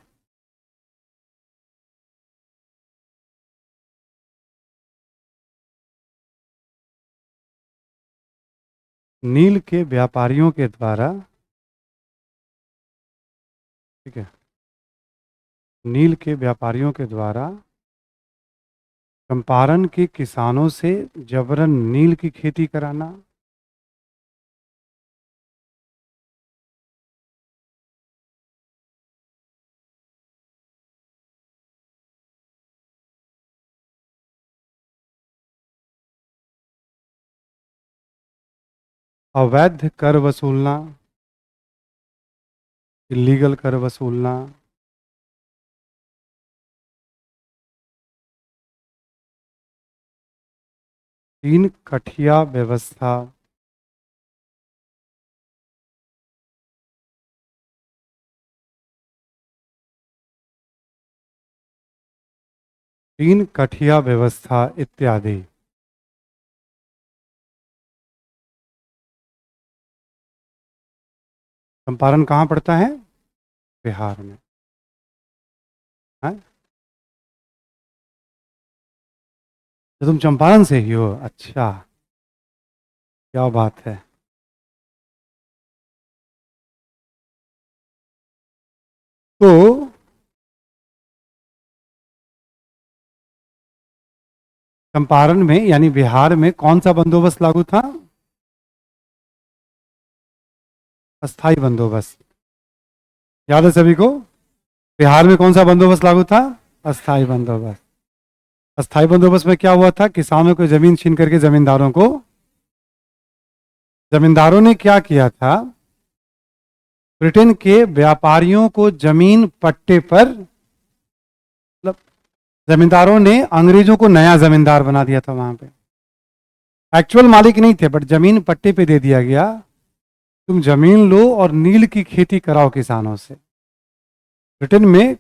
नील के व्यापारियों के द्वारा, ठीक है, नील के व्यापारियों के द्वारा चंपारण के किसानों से जबरन नील की खेती कराना, अवैध कर वसूलना, इलीगल कर वसूलना, तीन कठिया व्यवस्था, तीन कठिया व्यवस्था इत्यादि। चंपारण कहाँ पड़ता है? बिहार में है। तो तुम चंपारण से ही हो? अच्छा, क्या बात है। तो चंपारण में यानी बिहार में कौन सा बंदोबस्त लागू था? अस्थाई बंदोबस्त। याद है सभी को? बिहार में कौन सा बंदोबस्त लागू था? अस्थाई बंदोबस्त। अस्थाई बंदोबस्त में क्या हुआ था? किसानों को जमीन छीन करके जमींदारों ने क्या किया था? ब्रिटेन के व्यापारियों को जमीन पट्टे पर, मतलब जमींदारों ने अंग्रेजों को नया जमींदार बना दिया था वहां पे। एक्चुअल मालिक नहीं थे, बट जमीन पट्टे पे दे दिया गया। तुम जमीन लो और नील की खेती कराओ किसानों से। ब्रिटेन में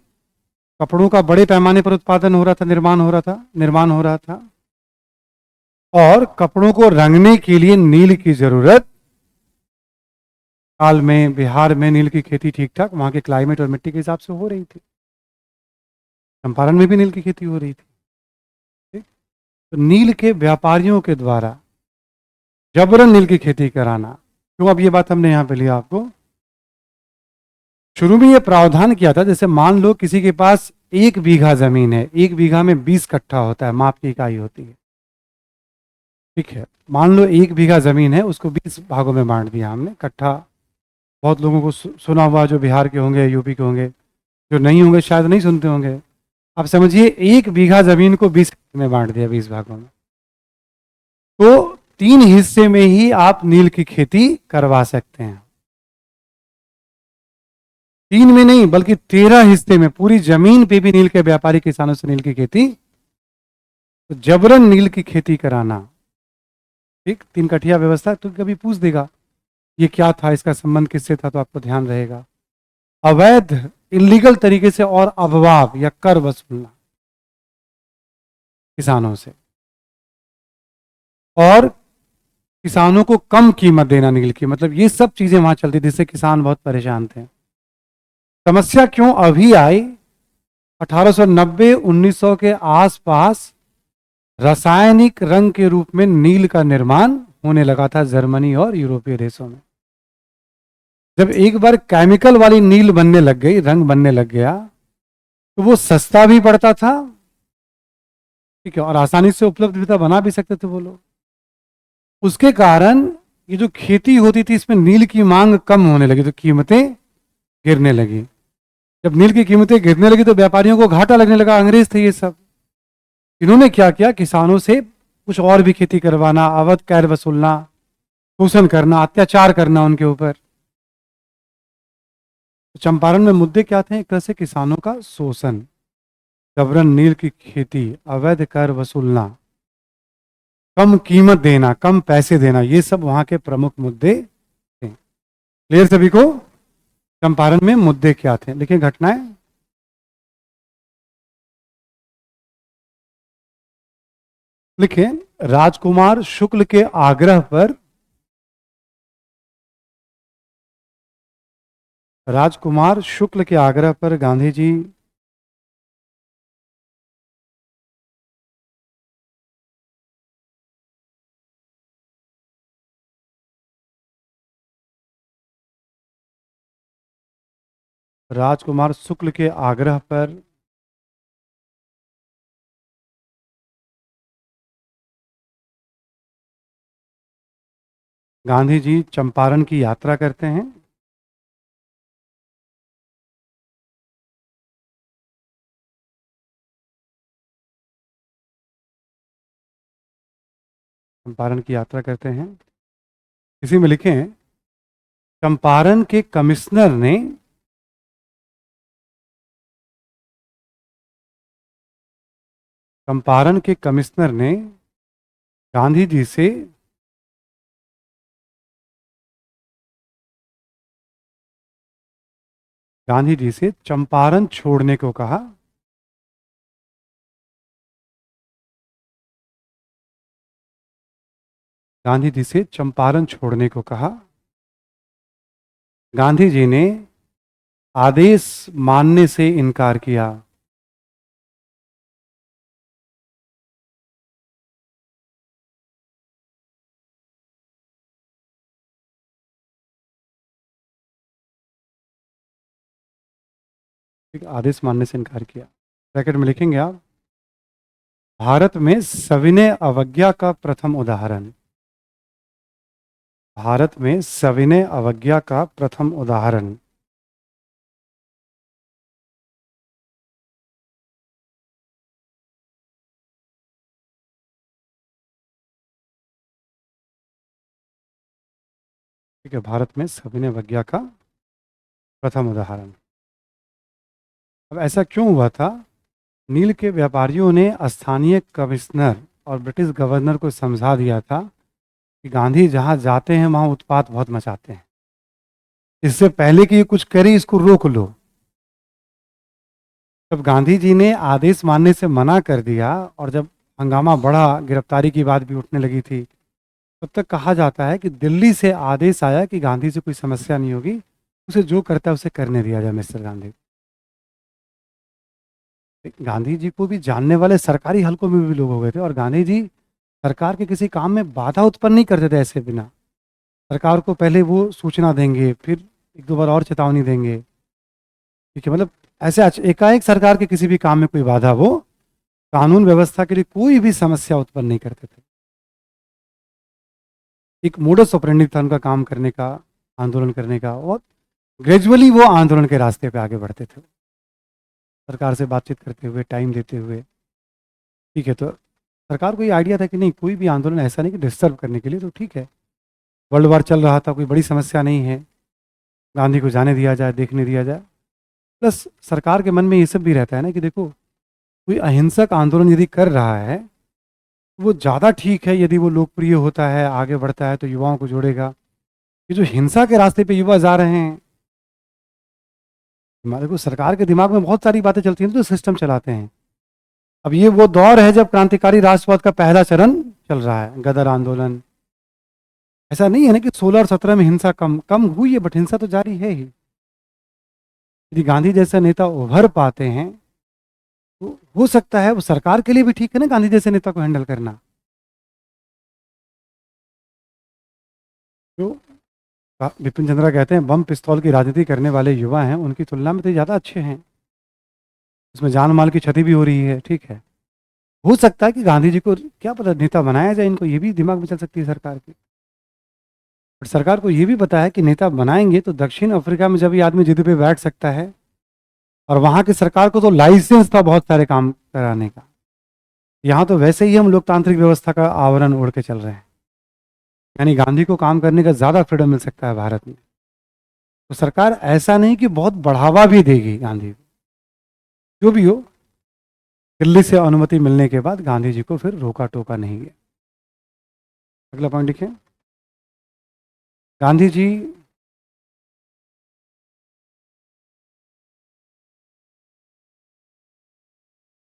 कपड़ों का बड़े पैमाने पर उत्पादन हो रहा था, निर्माण हो रहा था। और कपड़ों को रंगने के लिए नील की जरूरत। हाल में बिहार में नील की खेती ठीक ठाक वहां के क्लाइमेट और मिट्टी के हिसाब से हो रही थी। चंपारण में भी नील की खेती हो रही थी। ठीक? तो नील के व्यापारियों के द्वारा जबरन नील की खेती कराना क्यों? अब ये बात हमने यहां पे लिया आपको। शुरू में ये प्रावधान किया था, जैसे मान लो किसी के पास 1 बीघा जमीन है, 1 बीघा में 20 कट्ठा होता है, माप की इकाई होती है। ठीक है, मान लो 1 बीघा जमीन है, उसको 20 भागों में बांट दिया हमने। कट्ठा बहुत लोगों को सुना हुआ, जो बिहार के होंगे, यूपी के होंगे, जो नहीं होंगे शायद नहीं सुनते होंगे। अब समझिए 1 बीघा जमीन को 20 में बांट दिया, 20 भागों में। तो 3 हिस्से में ही आप नील की खेती करवा सकते हैं। 3 में नहीं बल्कि 13 हिस्से में, पूरी जमीन पे भी नील के व्यापारी किसानों से नील की खेती, तो जबरन नील की खेती कराना। ठीक, 3 कठिया व्यवस्था। तो कभी पूछ देगा ये क्या था, इसका संबंध किससे था, तो आपको ध्यान रहेगा। अवैध, इलीगल तरीके से और अववाब या कर वसूलना किसानों से, और किसानों को कम कीमत देना नील की, मतलब ये सब चीजें वहां चलती थी, जिससे किसान बहुत परेशान थे। समस्या क्यों अभी आई? 1890 1900 के आसपास रासायनिक रंग के रूप में नील का निर्माण होने लगा था जर्मनी और यूरोपीय देशों में। जब एक बार केमिकल वाली नील बनने लग गई, रंग बनने लग गया, तो वो सस्ता भी पड़ता था। ठीक है, और आसानी से उपलब्ध भी था, बना भी सकते थे वो लोग। उसके कारण ये जो खेती होती थी, इसमें नील की मांग कम होने लगी, तो कीमतें गिरने लगी। जब नील की कीमतें गिरने लगी तो व्यापारियों को घाटा लगने लगा। अंग्रेज थे ये सब। इन्होंने क्या किया? किसानों से कुछ और भी खेती करवाना, अवैध कर वसूलना, शोषण करना, अत्याचार करना उनके ऊपर। तो चंपारण में मुद्दे क्या थे? एक तरह से किसानों का शोषण, जबरन नील की खेती, अवैध कर वसूलना, कम कीमत देना, कम पैसे देना, ये सब वहां के प्रमुख मुद्दे थे। क्लियर सभी को? चंपारण में मुद्दे क्या थे? लिखिए घटनाएं। लिखिए, राजकुमार शुक्ल के आग्रह पर, राजकुमार शुक्ल के आग्रह पर गांधी जी राजकुमार शुक्ल के आग्रह पर गांधी जी चंपारण की यात्रा करते हैं। चंपारण की यात्रा करते हैं। इसी में लिखें, चंपारण के कमिश्नर ने गांधी जी से चंपारण छोड़ने को कहा। गांधी जी से चंपारण छोड़ने को कहा। गांधी जी ने आदेश मानने से इनकार किया। ठीक है, आदेश मानने से इनकार किया। ब्रैकेट में लिखेंगे आप, भारत में सविनय अवज्ञा का प्रथम उदाहरण। भारत में सविनय अवज्ञा का प्रथम उदाहरण। ठीक है, भारत में सविनय अवज्ञा का प्रथम उदाहरण। अब ऐसा क्यों हुआ था? नील के व्यापारियों ने स्थानीय कमिश्नर और ब्रिटिश गवर्नर को समझा दिया था कि गांधी जहां जाते हैं वहां उत्पात बहुत मचाते हैं, इससे पहले कि ये कुछ करे इसको रोक लो। जब गांधी जी ने आदेश मानने से मना कर दिया और जब हंगामा बढ़ा, गिरफ्तारी की बात भी उठने लगी थी, तब तक कहा जाता है कि दिल्ली से आदेश आया कि गांधी से कोई समस्या नहीं होगी, उसे जो करता है उसे करने दिया जाए मिस्टर गांधी। गांधी जी को भी जानने वाले सरकारी हलकों में भी लोग हो गए थे, और गांधी जी सरकार के किसी काम में बाधा उत्पन्न नहीं करते थे ऐसे बिना। सरकार को पहले वो सूचना देंगे, फिर एक दो बार और चेतावनी देंगे। ठीक है, मतलब ऐसे एकाएक सरकार के किसी भी काम में कोई बाधा, वो कानून व्यवस्था के लिए कोई भी समस्या उत्पन्न नहीं करते थे। एक मोडस ऑपरेंडी था उनका काम करने का, आंदोलन करने का, और ग्रेजुअली वो आंदोलन के रास्ते पे आगे बढ़ते थे, सरकार से बातचीत करते हुए, टाइम देते हुए। ठीक है, तो सरकार को ये आइडिया था कि नहीं, कोई भी आंदोलन ऐसा नहीं कि डिस्टर्ब करने के लिए, तो ठीक है, वर्ल्ड वार चल रहा था, कोई बड़ी समस्या नहीं है, गांधी को जाने दिया जाए, देखने दिया जाए। प्लस सरकार के मन में ये सब भी रहता है ना कि देखो, कोई अहिंसक आंदोलन यदि कर रहा है वो ज़्यादा ठीक है, यदि वो लोकप्रिय होता है, आगे बढ़ता है तो युवाओं को जोड़ेगा। ये जो हिंसा के रास्ते पे युवा जा रहे हैं, हमारे को सरकार के दिमाग में बहुत सारी बातें चलती हैं तो सिस्टम चलाते हैं। अब ये वो दौर है जब क्रांतिकारी राष्ट्रवाद का पहला चरण चल रहा है, गदर आंदोलन। ऐसा नहीं है ना कि 16 और 17 में हिंसा कम कम हुई है, बट हिंसा तो जारी है ही। यदि गांधी जैसे नेता उभर पाते हैं तो हो सकता है वो सरकार के लिए भी ठीक है ना, गांधी जैसे नेता को हैंडल करना। जो बिपिन चंद्रा कहते हैं, बम पिस्तौल की राजनीति करने वाले युवा हैं, उनकी तुलना में तो ज़्यादा अच्छे हैं, उसमें जान माल की क्षति भी हो रही है। ठीक है, हो सकता है कि गांधी जी को क्या पता नेता बनाया जाए, इनको ये भी दिमाग में चल सकती है सरकार की। बट सरकार को ये भी पता है कि नेता बनाएंगे तो दक्षिण अफ्रीका में जब ये आदमी जिद पे बैठ सकता है, और वहां की सरकार को तो लाइसेंस था बहुत सारे काम कराने का। यहाँ तो वैसे ही हम लोकतांत्रिक व्यवस्था का आवरण ओढ़ के चल रहे हैं, यानी गांधी को काम करने का ज़्यादा फ्रीडम मिल सकता है भारत में। तो सरकार ऐसा नहीं कि बहुत बढ़ावा भी देगी गांधी को, जो भी हो, दिल्ली से अनुमति मिलने के बाद गांधी जी को फिर रोका टोका नहीं गया। अगला पॉइंट लिखें, गांधी जी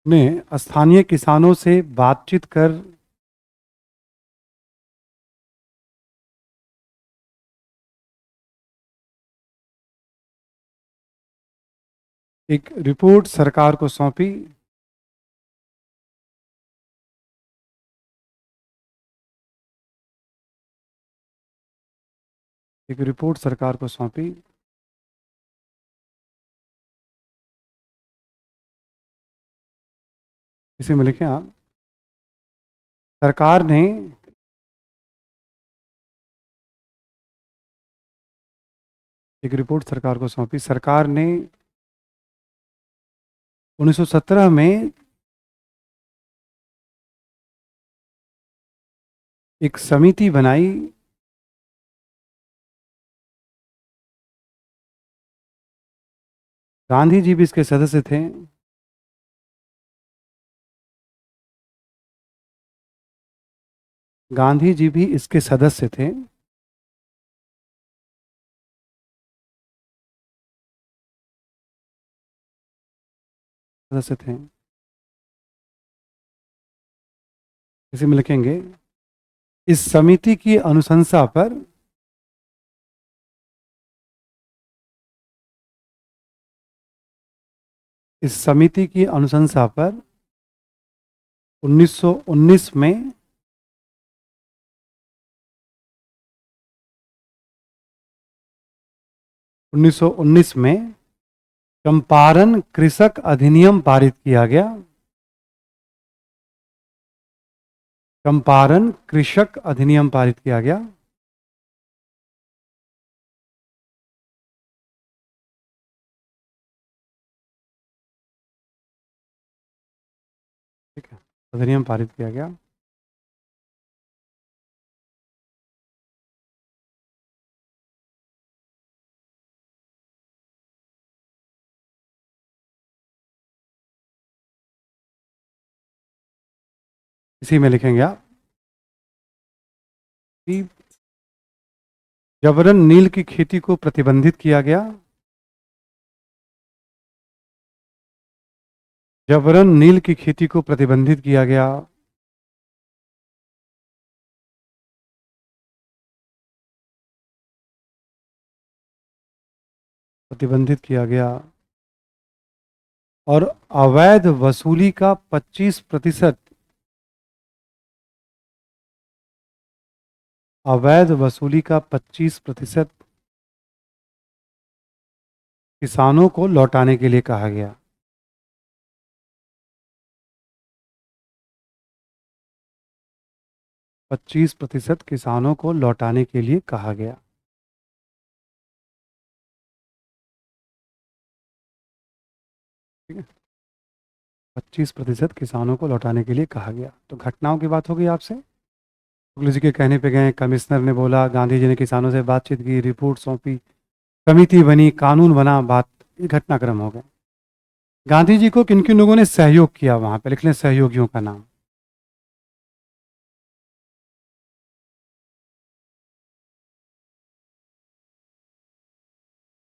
ने स्थानीय किसानों से बातचीत कर एक रिपोर्ट सरकार को सौंपी। एक रिपोर्ट सरकार को सौंपी। इसी में लिखें आप, सरकार ने एक रिपोर्ट सरकार को सौंपी। सरकार ने 1917 में एक समिति बनाई गांधी जी भी इसके सदस्य थे। गांधी जी भी इसके सदस्य थे। सदस्य थे। इसी में लिखेंगे, इस समिति की अनुशंसा पर इस समिति की अनुशंसा पर 1919 में 1919 में चंपारण कृषक अधिनियम पारित किया गया। चंपारण कृषक अधिनियम पारित किया गया। ठीक है, अधिनियम पारित किया गया। इसी में लिखेंगे आप कि जबरन नील की खेती को प्रतिबंधित किया गया। जबरन नील की खेती को प्रतिबंधित किया गया। प्रतिबंधित किया गया। और अवैध वसूली का 25%, अवैध वसूली का 25% किसानों को लौटाने के लिए कहा गया। 25% किसानों को लौटाने के लिए कहा गया। ठीक है, 25% किसानों को लौटाने के लिए कहा गया। तो घटनाओं की बात होगी आपसे। शुक्ल जी के कहने पे गए, कमिश्नर ने बोला, गांधी जी ने किसानों से बातचीत की, रिपोर्ट सौंपी, समिति बनी, कानून बना, बात, ये घटनाक्रम हो गए। गांधी जी को किन किन लोगों ने सहयोग किया, वहां पे लिख लें सहयोगियों का नाम।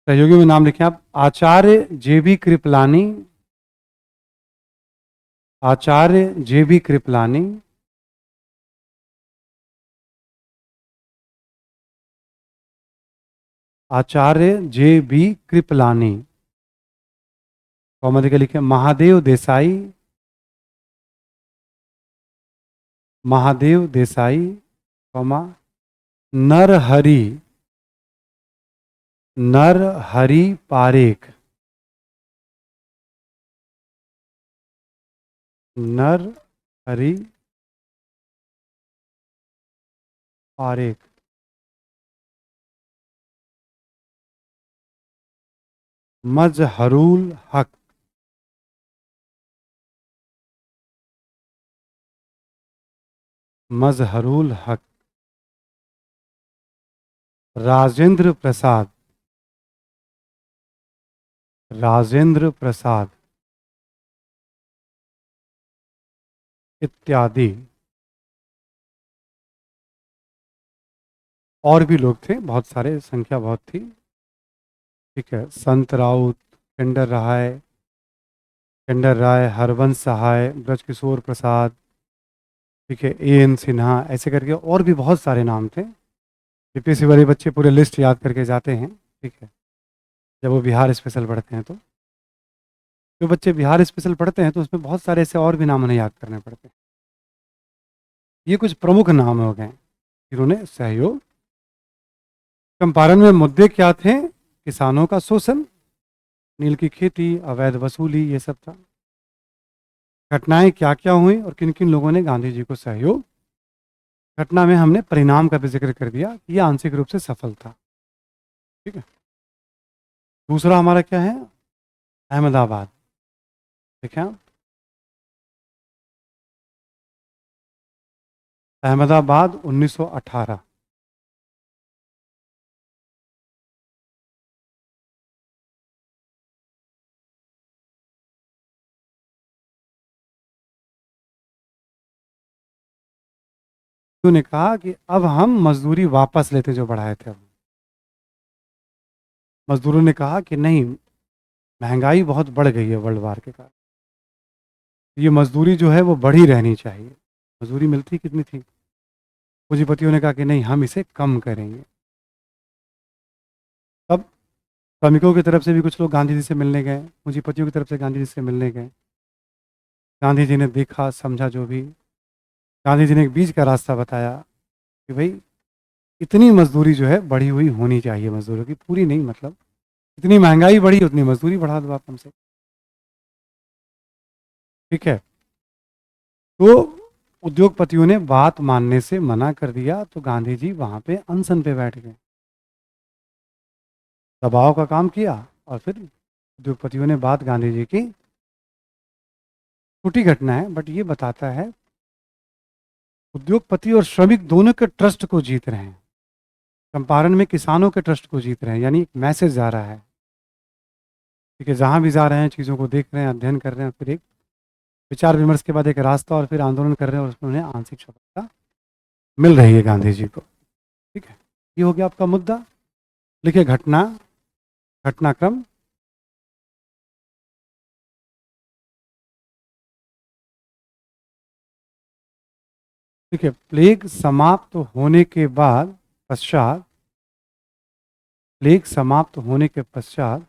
सहयोगियों में नाम लिखें आप। आचार्य जेबी कृपलानी, आचार्य जेबी कृपलानी, आचार्य जेबी कृपलानी, कॉमा देकर लिखे महादेव देसाई, महादेव देसाई, कॉमा नरहरि, नरहरि पारेख, नरहरि पारेख, मजहरुल हक, मजहरुल हक, राजेंद्र प्रसाद, राजेंद्र प्रसाद इत्यादि। और भी लोग थे, बहुत सारे, संख्या बहुत थी। ठीक है, संत राउत, खंडर राय, खंडर राय, हरवंश सहाय, ब्रजकिशोर प्रसाद, ठीक है, एन सिन्हा, ऐसे करके और भी बहुत सारे नाम थे। यूपीएससी वाले बच्चे पूरे लिस्ट याद करके जाते हैं। ठीक है, जब वो बिहार स्पेशल पढ़ते हैं तो, जो बच्चे बिहार स्पेशल पढ़ते हैं तो उसमें बहुत सारे ऐसे और भी नाम उन्हें याद करने पड़ते हैं। ये कुछ प्रमुख नाम हो गए जिन्होंने सहयोग। चंपारण में मुद्दे क्या थे? किसानों का शोषण, नील की खेती, अवैध वसूली, ये सब था। घटनाएं क्या क्या हुई और किन किन लोगों ने गांधी जी को सहयोग। घटना में हमने परिणाम का भी जिक्र कर दिया, यह आंशिक रूप से सफल था। ठीक है, दूसरा हमारा क्या है? अहमदाबाद। देखें आप, अहमदाबाद 1918। ने कहा कि अब हम मजदूरी वापस लेते जो बढ़ाए थे। अब मजदूरों ने कहा कि नहीं, महंगाई बहुत बढ़ गई है वर्ल्ड वार के कारण, ये मजदूरी जो है वो बढ़ी रहनी चाहिए। मजदूरी मिलती कितनी थी? पूंजीपतियों ने कहा कि नहीं, हम इसे कम करेंगे। तब श्रमिकों की तरफ से भी कुछ लोग गांधी जी से मिलने गए, पूंजीपतियों की तरफ से गांधी जी से मिलने गए। गांधी जी ने देखा, समझा जो भी। गांधी जी ने एक बीच का रास्ता बताया कि भाई, इतनी मजदूरी जो है बढ़ी हुई होनी चाहिए, मजदूरों की पूरी नहीं, मतलब इतनी महंगाई बढ़ी उतनी मजदूरी बढ़ा दो आप हमसे। ठीक है। तो उद्योगपतियों ने बात मानने से मना कर दिया, तो गांधी जी वहां पे अनशन पे बैठ गए, दबाव का काम किया। और फिर उद्योगपतियों ने बात, गांधी जी की छोटी घटना है बट ये बताता है उद्योगपति और श्रमिक दोनों के ट्रस्ट को जीत रहे हैं। चंपारण में किसानों के ट्रस्ट को जीत रहे हैं, यानी एक मैसेज जा रहा है। ठीक है, जहां भी जा रहे हैं चीज़ों को देख रहे हैं, अध्ययन कर रहे हैं, फिर एक विचार विमर्श के बाद एक रास्ता, और फिर आंदोलन कर रहे हैं, और उसमें उन्हें आंशिक सफलता मिल रही है गांधी जी को। ठीक है, ये हो गया आपका मुद्दा। लिखिए घटनाक्रम। ठीक है, प्लेग समाप्त होने के बाद पश्चात, प्लेग समाप्त होने के पश्चात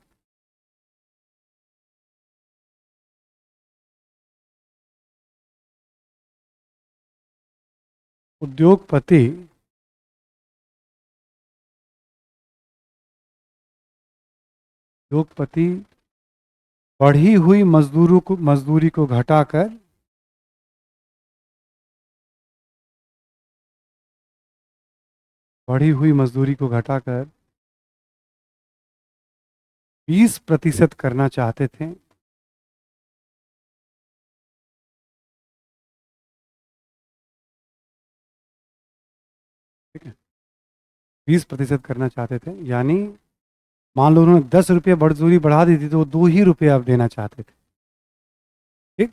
उद्योगपति उद्योगपति बढ़ी हुई मजदूरी को घटाकर बढ़ी हुई मजदूरी को घटाकर 20% करना चाहते थे। ठीक है, 20% करना चाहते थे, यानी मान लो उन्होंने 10 रुपये मजदूरी बढ़ा दी थी, तो वो 2 ही रुपये अब देना चाहते थे। ठीक,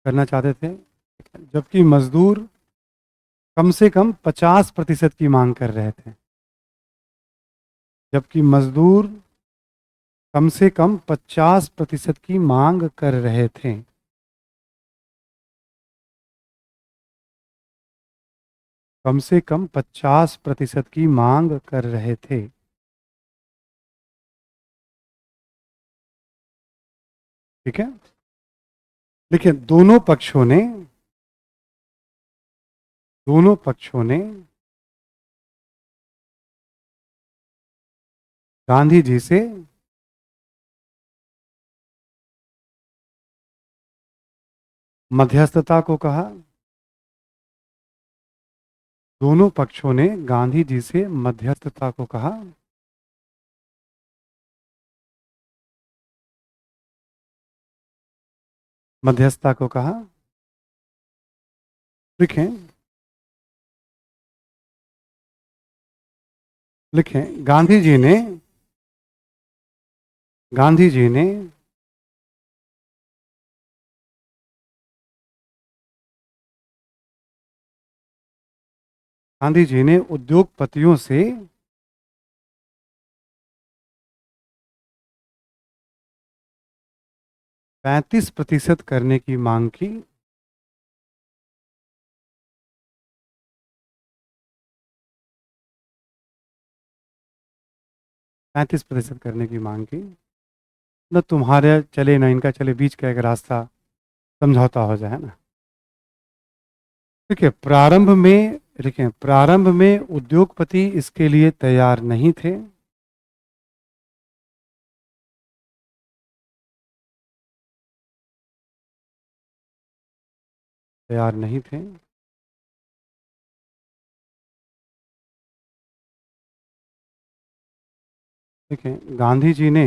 करना चाहते थे। जबकि मजदूर कम से कम 50% की मांग कर रहे थे। जबकि मजदूर कम से कम 50% की मांग कर रहे थे। कम से कम 50% की मांग कर रहे थे। ठीक है, देखिए दोनों पक्षों ने गांधी जी से मध्यस्थता को कहा। दोनों पक्षों ने गांधी जी से मध्यस्थता को कहा। मध्यस्थता को कहा। लिखें लिखें गांधी जी ने गांधी जी ने उद्योगपतियों से 35% करने की मांग की। 35% करने की मांग की। न तुम्हारे चले न इनका चले, बीच का एक रास्ता समझौता हो जाए ना। देखिए, प्रारंभ में उद्योगपति इसके लिए तैयार नहीं थे। तैयार नहीं थे। देखें, गांधी जी ने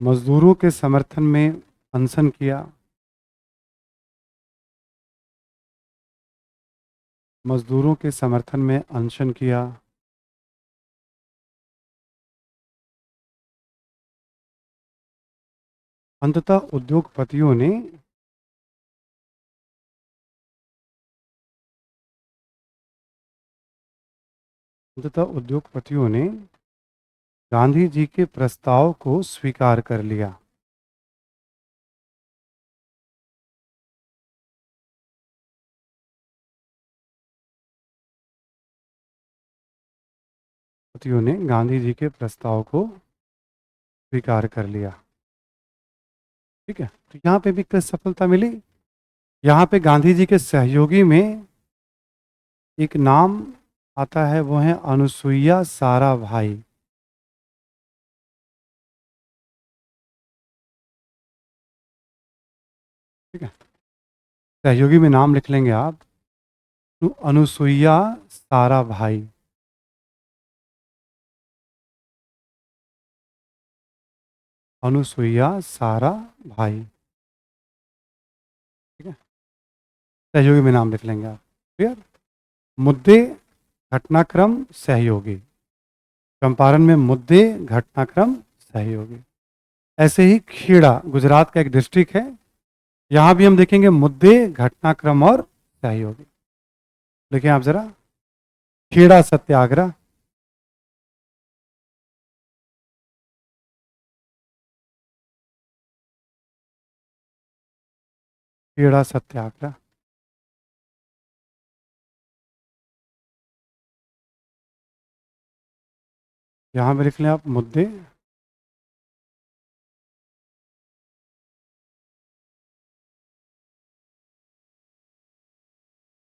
मजदूरों के समर्थन में अनशन किया। मजदूरों के समर्थन में अनशन किया। अंततः उद्योगपतियों ने गांधी जी के प्रस्ताव को स्वीकार कर लिया। पतियों ने गांधी जी के प्रस्ताव को स्वीकार कर लिया। ठीक है, तो यहाँ पे भी किस सफलता मिली। यहाँ पे गांधी जी के सहयोगी में एक नाम आता है, वो है अनुसुईया साराभाई। ठीक है, सहयोगी में नाम लिख लेंगे आप, तो अनुसुईया साराभाई। अनुसुईया साराभाई। ठीक है, सहयोगी में नाम लिख लेंगे आप। क्लियर। मुद्दे, घटनाक्रम, सहयोगी। चंपारण में मुद्दे, घटनाक्रम, सहयोगी। ऐसे ही खेड़ा गुजरात का एक डिस्ट्रिक्ट है, यहां भी हम देखेंगे मुद्दे, घटनाक्रम और सहयोगी। देखें आप जरा, खेड़ा सत्याग्रह, खेड़ा सत्याग्रह। यहां पे लिख लें आप मुद्दे,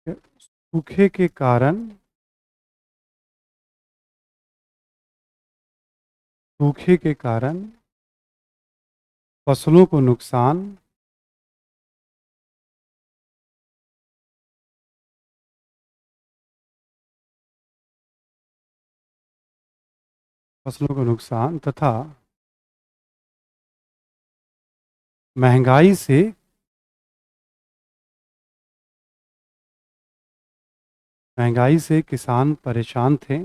सूखे के कारण, सूखे के कारण फसलों को नुकसान, फसलों को नुकसान तथा महंगाई से, महंगाई से किसान परेशान थे।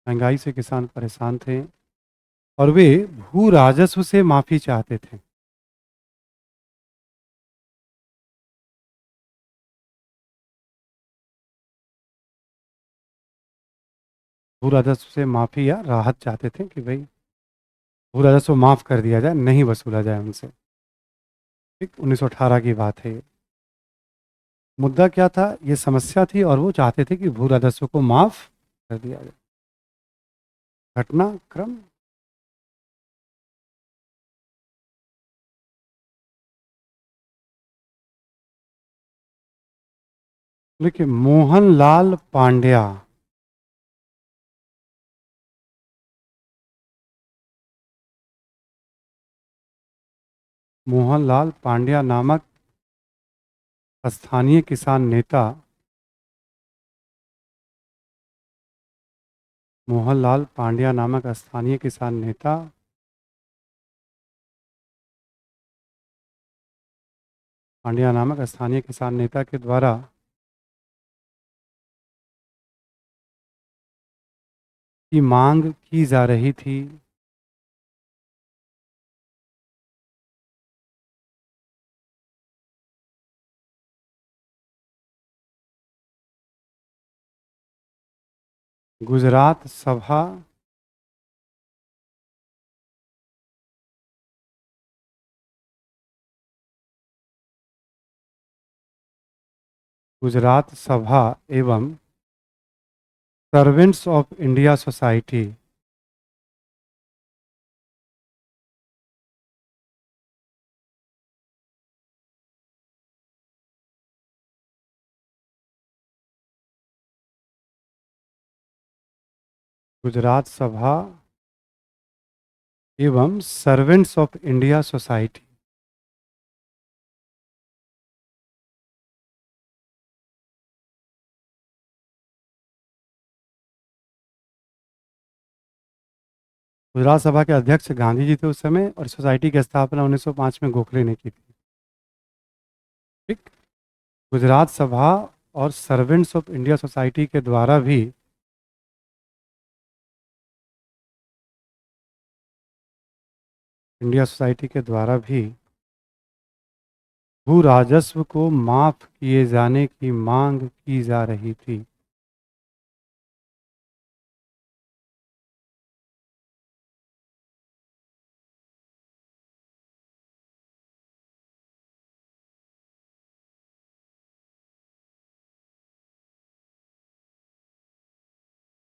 महंगाई से किसान परेशान थे और वे भू राजस्व से माफी चाहते थे। भू राजस्व से माफी या राहत चाहते थे कि भाई भू राजस्व माफ कर दिया जाए, नहीं वसूला जाए उनसे। ठीक, 1918 की बात है ये। मुद्दा क्या था, ये समस्या थी और वो चाहते थे कि भू राजस्व को माफ कर दिया जाए। घटनाक्रम, देखिए मोहनलाल पांड्या, मोहनलाल पांड्या नामक स्थानीय किसान नेता, मोहनलाल पांड्या नामक स्थानीय किसान नेता पांड्या नामक स्थानीय किसान नेता के द्वारा की मांग की जा रही थी। गुजरात सभा, गुजरात सभा एवं servants of India society, Gujarat सभा एवं servants of India society. Gujarat सभा के अध्यक्ष गांधी जी थे उस समय, और सोसाइटी की स्थापना 1905 में गोखले ने की थी। ठीक, गुजरात सभा और सर्वेंट्स ऑफ इंडिया सोसाइटी के द्वारा भी इंडिया सोसाइटी के द्वारा भी भू राजस्व को माफ किए जाने की मांग की जा रही थी।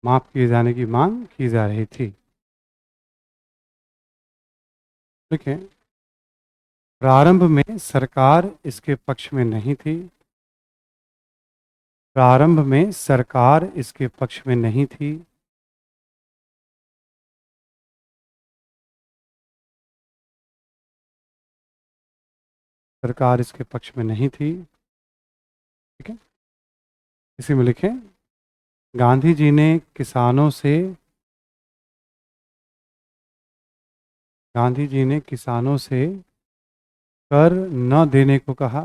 माफ किए जाने की मांग की जा रही थी। देखिए, प्रारंभ में सरकार इसके पक्ष में नहीं थी। प्रारंभ में सरकार इसके पक्ष में नहीं थी। सरकार इसके पक्ष में नहीं थी। ठीक है, इसी में लिखें, गांधी जी ने किसानों से गांधी जी ने किसानों से कर न देने को कहा।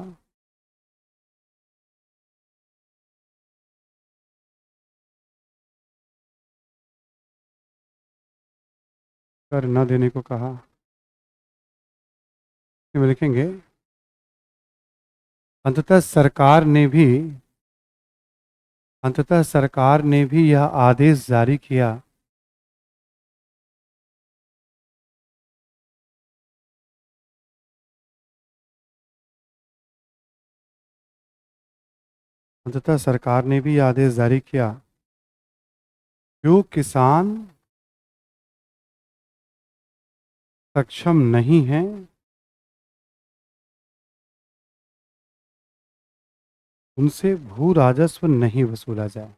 कर न देने को कहा। इसमें लिखेंगे, अंततः सरकार ने भी अंततः सरकार ने भी यह आदेश जारी किया। अंततः सरकार ने भी यह आदेश जारी किया, जो किसान सक्षम नहीं हैं उनसे भू राजस्व नहीं वसूला जाए।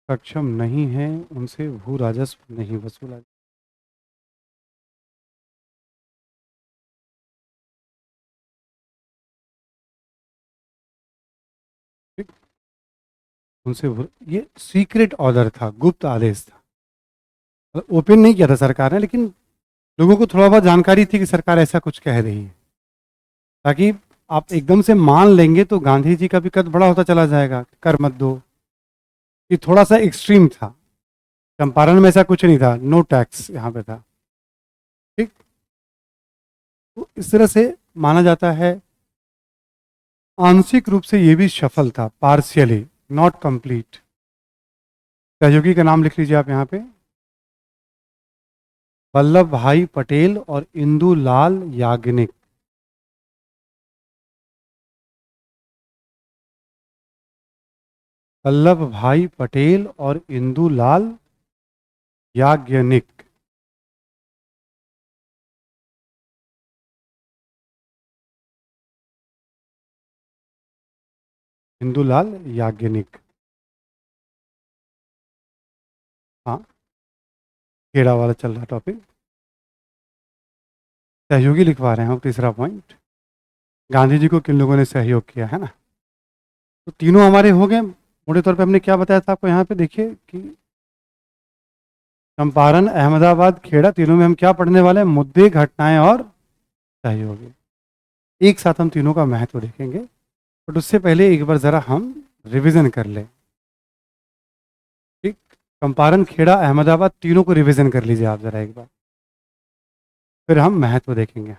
सक्षम नहीं है उनसे भू राजस्व नहीं वसूला जाए। ठीक? ये सीक्रेट ऑर्डर था, गुप्त आदेश था। ओपन नहीं किया था सरकार ने, लेकिन लोगों को थोड़ा बहुत जानकारी थी कि सरकार ऐसा कुछ कह रही है, ताकि आप एकदम से मान लेंगे तो गांधी जी का भी कद बड़ा होता चला जाएगा, कर मत दो। ये थोड़ा सा एक्सट्रीम था। चंपारण में ऐसा कुछ नहीं था, नो टैक्स यहाँ पे था। ठीक, तो इस तरह से माना जाता है। आंशिक रूप से ये भी सफल था, पार्शियली, नॉट कंप्लीट। सहयोगी का नाम लिख लीजिए आप यहाँ पे, वल्लभ भाई पटेल और इंदुलाल याग्निक। वल्लभ भाई पटेल और इंदुलाल याग्निक। इंदुलाल याग्निक। हाँ, खेड़ा वाला चल रहा टॉपिक। सहयोगी लिखवा रहे हैं हम, तीसरा पॉइंट, गांधी जी को किन लोगों ने सहयोग किया है ना। तो तीनों हमारे हो गए। मोटे तौर पे हमने क्या बताया था आपको, यहाँ पे देखिए कि चंपारण, अहमदाबाद, खेड़ा, तीनों में हम क्या पढ़ने वाले हैं, मुद्दे, घटनाएं और सहयोगी। एक साथ हम तीनों का महत्व देखेंगे, बट उससे पहले एक बार जरा हम रिवीजन कर लें। ठीक, चंपारण, खेड़ा, अहमदाबाद, तीनों को रिवीजन कर लीजिए आप जरा एक बार, फिर हम महत्व देखेंगे।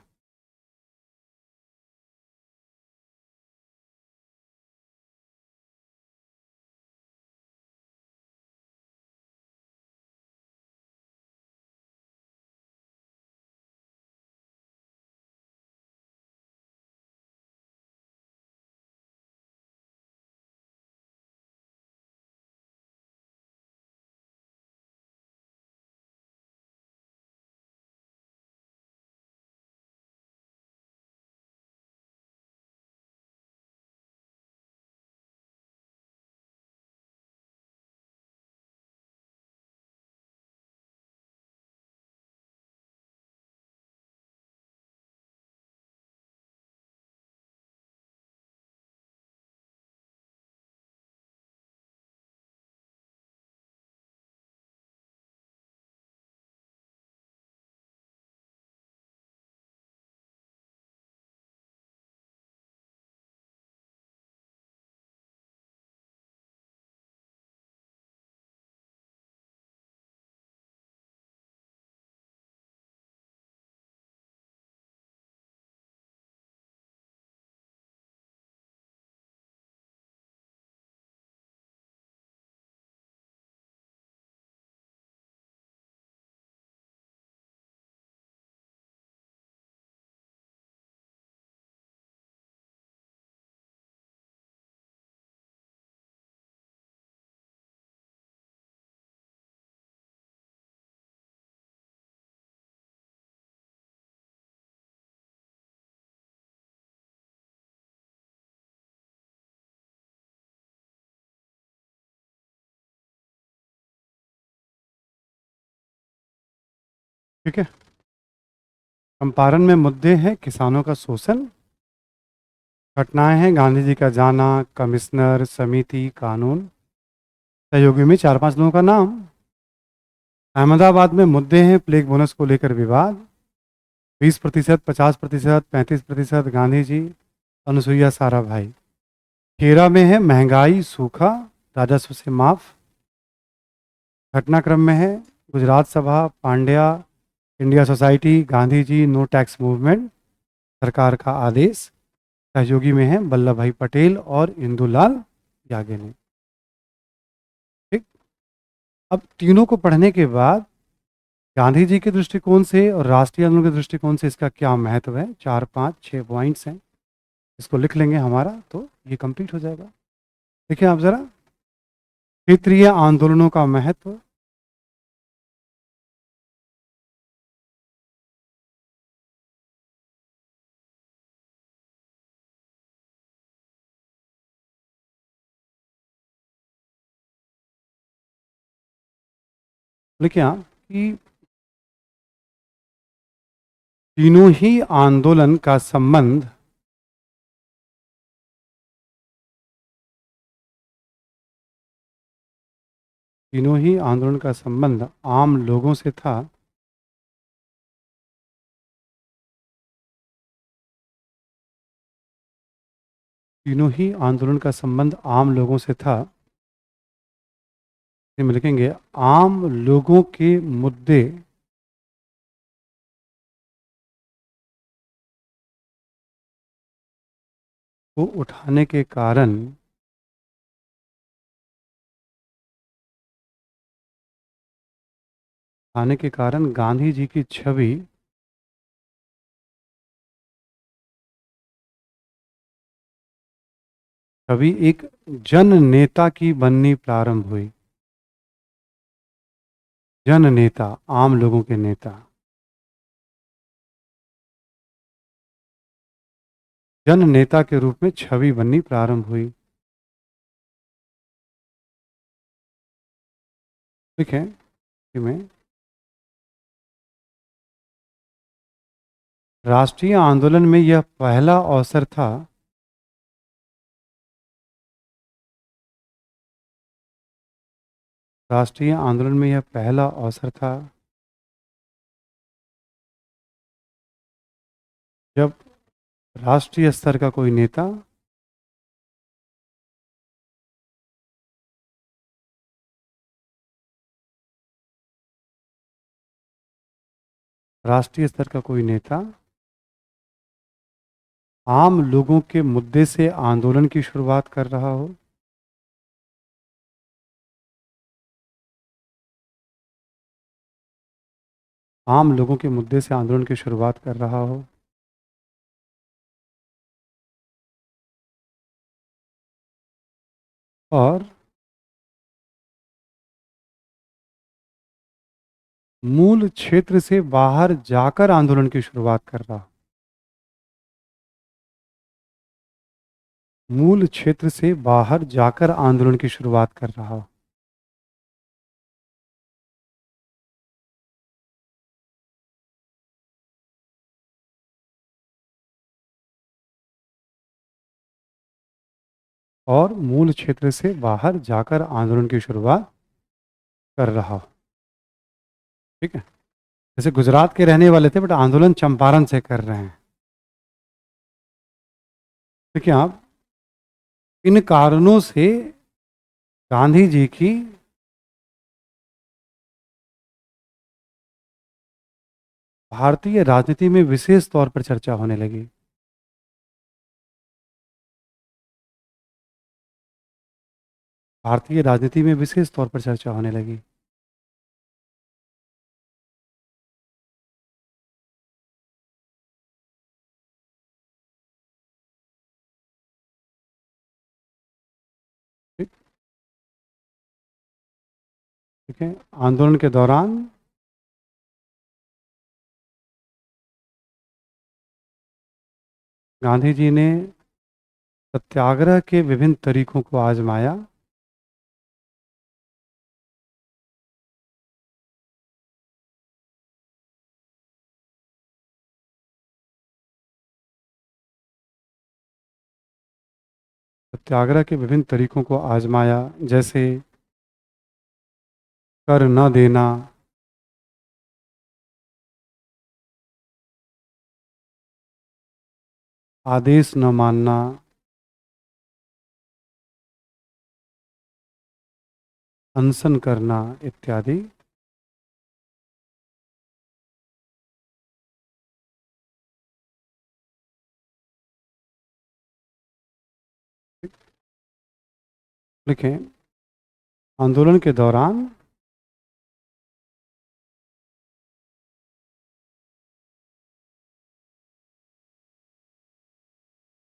ठीक है। चंपारण में मुद्दे हैं किसानों का शोषण, घटनाएं हैं गांधी जी का जाना, कमिश्नर, समिति, कानून। सहयोगी में 4-5 लोगों का नाम। अहमदाबाद में मुद्दे हैं प्लेग बोनस को लेकर विवाद, 20%, 50%, 35%, गांधी जी, अनुसुईया साराभाई। खेरा में है महंगाई, सूखा, राजस्व से माफ। घटनाक्रम में है गुजरात सभा, Pandya, India society, Gandhi ji, no tax movement, सरकार का आदेश। सहयोगी में है वल्लभ भाई पटेल और इंदुलाल याग्निक। ठीक। अब तीनों को पढ़ने के बाद गांधी जी के दृष्टिकोण से और राष्ट्रीय आंदोलन के दृष्टिकोण से इसका क्या महत्व है, 4-5-6 पॉइंट्स हैं, इसको लिख लेंगे हमारा तो ये कंप्लीट हो जाएगा। देखिए आप जरा, क्षेत्रीय आंदोलनों का महत्व। लिखिए आप कि तीनों ही आंदोलन का संबंध तीनों ही आंदोलन का संबंध आम लोगों से था। तीनों ही आंदोलन का संबंध आम लोगों से था। में लिखेंगे आम लोगों के मुद्दे को उठाने के कारण गांधी जी की छवि एक जन नेता की बननी प्रारंभ हुई। जन नेता, आम लोगों के नेता, जन नेता के रूप में छवि बननी प्रारंभ हुई। लिखें कि में राष्ट्रीय आंदोलन में यह पहला अवसर था राष्ट्रीय आंदोलन में यह पहला अवसर था जब राष्ट्रीय स्तर का कोई नेता राष्ट्रीय स्तर का कोई नेता आम लोगों के मुद्दे से आंदोलन की शुरुआत कर रहा हो। आम लोगों के मुद्दे से आंदोलन की शुरुआत कर रहा हो और मूल क्षेत्र से बाहर जाकर आंदोलन की शुरुआत कर रहा हो। मूल क्षेत्र से बाहर जाकर आंदोलन की शुरुआत कर रहा हो। और मूल क्षेत्र से बाहर जाकर आंदोलन की शुरुआत कर रहा हो। ठीक है। जैसे गुजरात के रहने वाले थे बट आंदोलन चंपारण से कर रहे हैं। देखिए आप, इन कारणों से गांधी जी की भारतीय राजनीति में विशेष तौर पर चर्चा होने लगी। भारतीय राजनीति में विशेष तौर पर चर्चा होने लगी। ठीक। ठीक है। आंदोलन के दौरान गांधी जी ने सत्याग्रह के विभिन्न तरीकों को आजमाया। सत्याग्रह के विभिन्न तरीकों को आजमाया, जैसे कर न देना, आदेश न मानना, अनशन करना इत्यादि। लिखें, आंदोलन के दौरान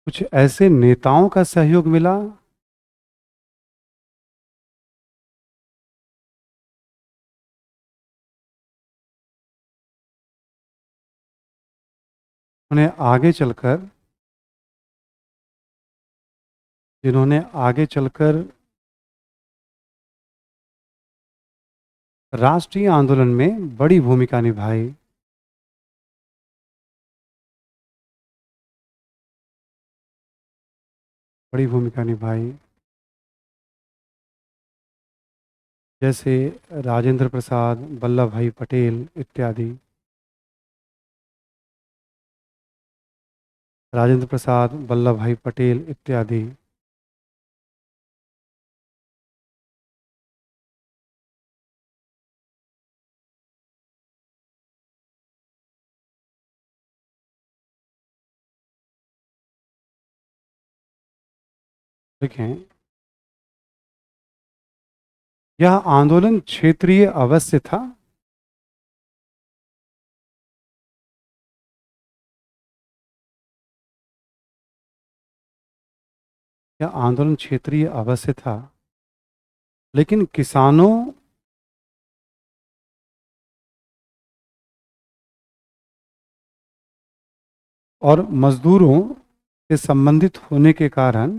कुछ ऐसे नेताओं का सहयोग मिला उन्हें आगे चलकर जिन्होंने आगे चलकर राष्ट्रीय आंदोलन में बड़ी भूमिका निभाई। बड़ी भूमिका निभाई, जैसे राजेंद्र प्रसाद, वल्लभ भाई पटेल इत्यादि। राजेंद्र प्रसाद, वल्लभ भाई पटेल इत्यादि। देखें, यह आंदोलन क्षेत्रीय अवश्य था, यह आंदोलन क्षेत्रीय अवश्य था, लेकिन किसानों और मजदूरों से संबंधित होने के कारण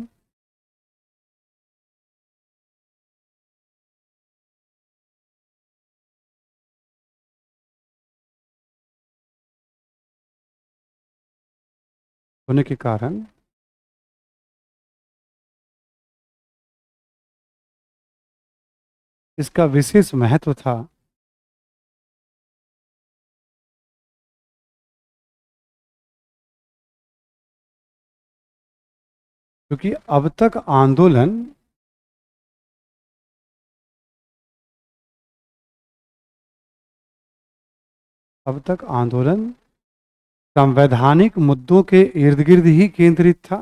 होने के कारण इसका विशेष महत्व था। क्योंकि अब तक आंदोलन संवैधानिक मुद्दों के इर्द गिर्द ही केंद्रित था।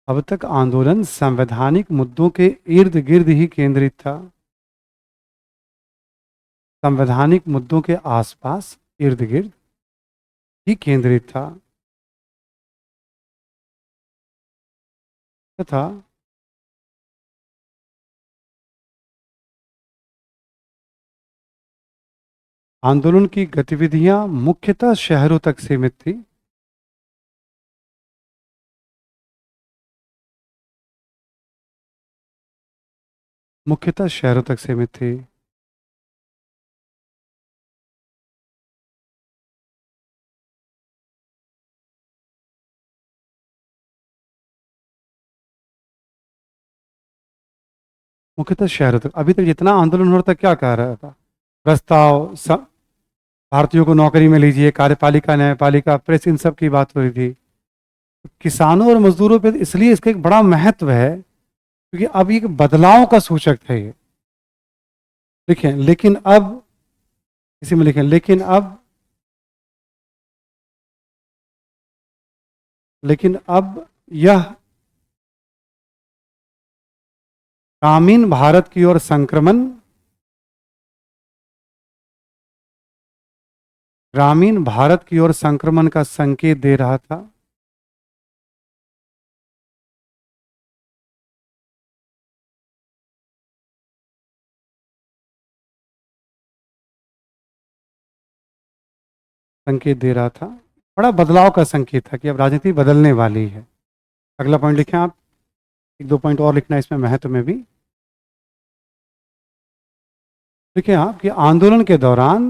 अब तक आंदोलन संवैधानिक मुद्दों के इर्द गिर्द ही केंद्रित था। संवैधानिक मुद्दों के आसपास, इर्द गिर्द ही केंद्रित था, तथा आंदोलन की गतिविधियां मुख्यतः शहरों तक सीमित थी। मुख्यतः शहरों तक सीमित थी। मुख्यतः शहरों तक। अभी तक जितना आंदोलन हो रहा था, क्या कह रहा था? प्रस्ताव भारतीयों को नौकरी में लीजिए, कार्यपालिका, न्यायपालिका, प्रेस, इन सब की बात हो रही थी। किसानों और मजदूरों पे इसलिए इसका एक बड़ा महत्व है, क्योंकि अब एक बदलाव का सूचक था ये। लिखें, लेकिन अब, इसी में लिखें, लेकिन अब यह ग्रामीण भारत की ओर संक्रमण, ग्रामीण भारत की ओर संक्रमण का संकेत दे रहा था। संकेत दे रहा था, बड़ा बदलाव का संकेत था कि अब राजनीति बदलने वाली है। अगला पॉइंट लिखें आप, एक दो पॉइंट और लिखना है इसमें महत्व में भी। देखिए आप कि आंदोलन के दौरान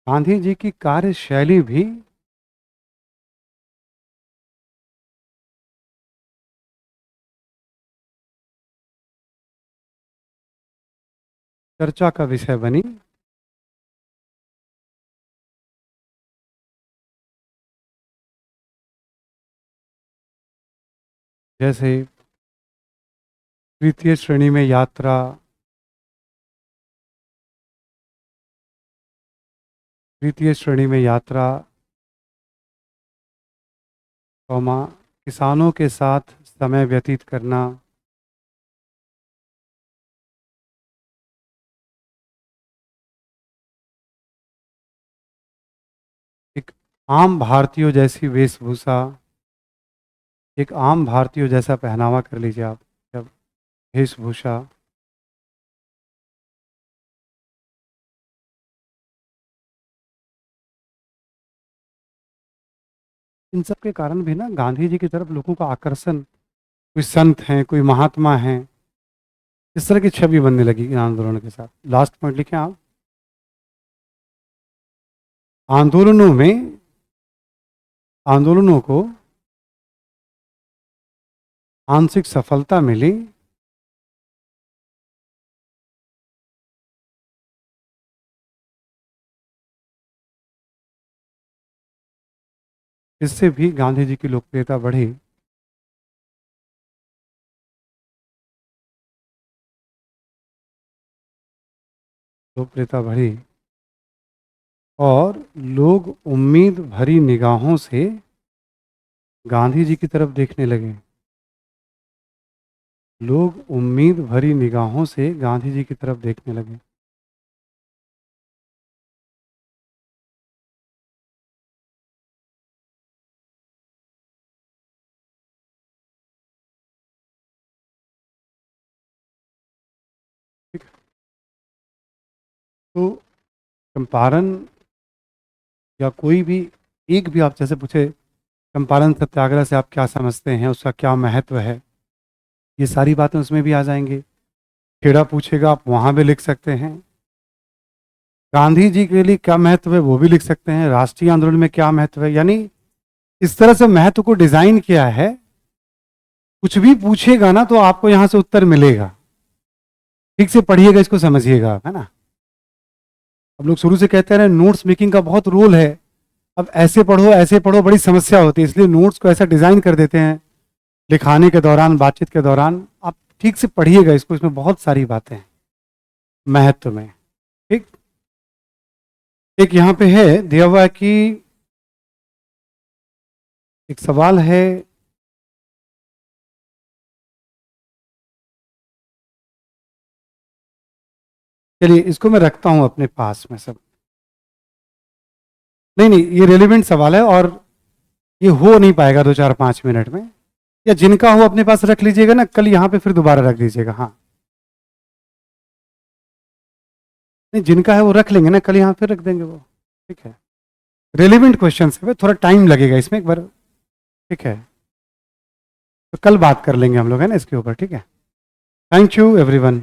गांधी जी की कार्यशैली भी चर्चा का विषय बनी। जैसे तृतीय श्रेणी में यात्रा, तृतीय श्रेणी में यात्रा, कौमा किसानों के साथ समय व्यतीत करना, एक आम भारतीयों जैसी वेशभूषा, एक आम भारतीयों जैसा पहनावा कर लीजिए आप, जब वेशभूषा, इन सब के कारण भी ना गांधी जी की तरफ लोगों का आकर्षण, कोई संत हैं, कोई महात्मा हैं, इस तरह की छवि बनने लगी इन आंदोलनों के साथ। लास्ट पॉइंट लिखें आप। आंदोलनों में, आंदोलनों को आंशिक सफलता मिली, इससे भी गांधी जी की लोकप्रियता बढ़ी। लोकप्रियता बढ़ी और लोग उम्मीद भरी निगाहों से गांधी जी की तरफ देखने लगे। लोग उम्मीद भरी निगाहों से गांधी जी की तरफ देखने लगे। ठीक है? तो चंपारण या कोई भी, एक भी आप जैसे पूछे चंपारण सत्याग्रह से आप क्या समझते हैं, उसका क्या महत्व है, ये सारी बातें उसमें भी आ जाएंगी। खेड़ा पूछेगा आप वहाँ भी लिख सकते हैं। गांधी जी के लिए क्या महत्व है वो भी लिख सकते हैं। राष्ट्रीय आंदोलन में क्या महत्व है, यानी इस तरह से महत्व को डिजाइन किया है। कुछ भी पूछेगा ना तो आपको यहाँ से उत्तर मिलेगा। ठीक से पढ़िएगा, इसको समझिएगा, है ना। अब लोग शुरू से कहते हैं नोट्स मेकिंग का बहुत रोल है, अब ऐसे पढ़ो, बड़ी समस्या होती है, इसलिए नोट्स को ऐसा डिजाइन कर देते हैं लिखाने के दौरान, बातचीत के दौरान। आप ठीक से पढ़िएगा इसको, इसमें बहुत सारी बातें हैं महत्व में। ठीक, एक यहाँ पे है दिया हुआ कि एक सवाल है, चलिए इसको मैं रखता हूं अपने पास में सब। नहीं नहीं, ये रेलिवेंट सवाल है और ये हो नहीं पाएगा 2 4 5 मिनट में, या जिनका हो अपने पास रख लीजिएगा ना, कल यहाँ पे फिर दोबारा रख दीजिएगा। हाँ, नहीं जिनका है वो रख लेंगे ना, कल यहाँ फिर रख देंगे वो। ठीक है, रेलिवेंट क्वेश्चन है, थोड़ा टाइम लगेगा इसमें एक बार। ठीक है, तो कल बात कर लेंगे हम लोग, है ना, इसके ऊपर। ठीक है, थैंक यू एवरीवन।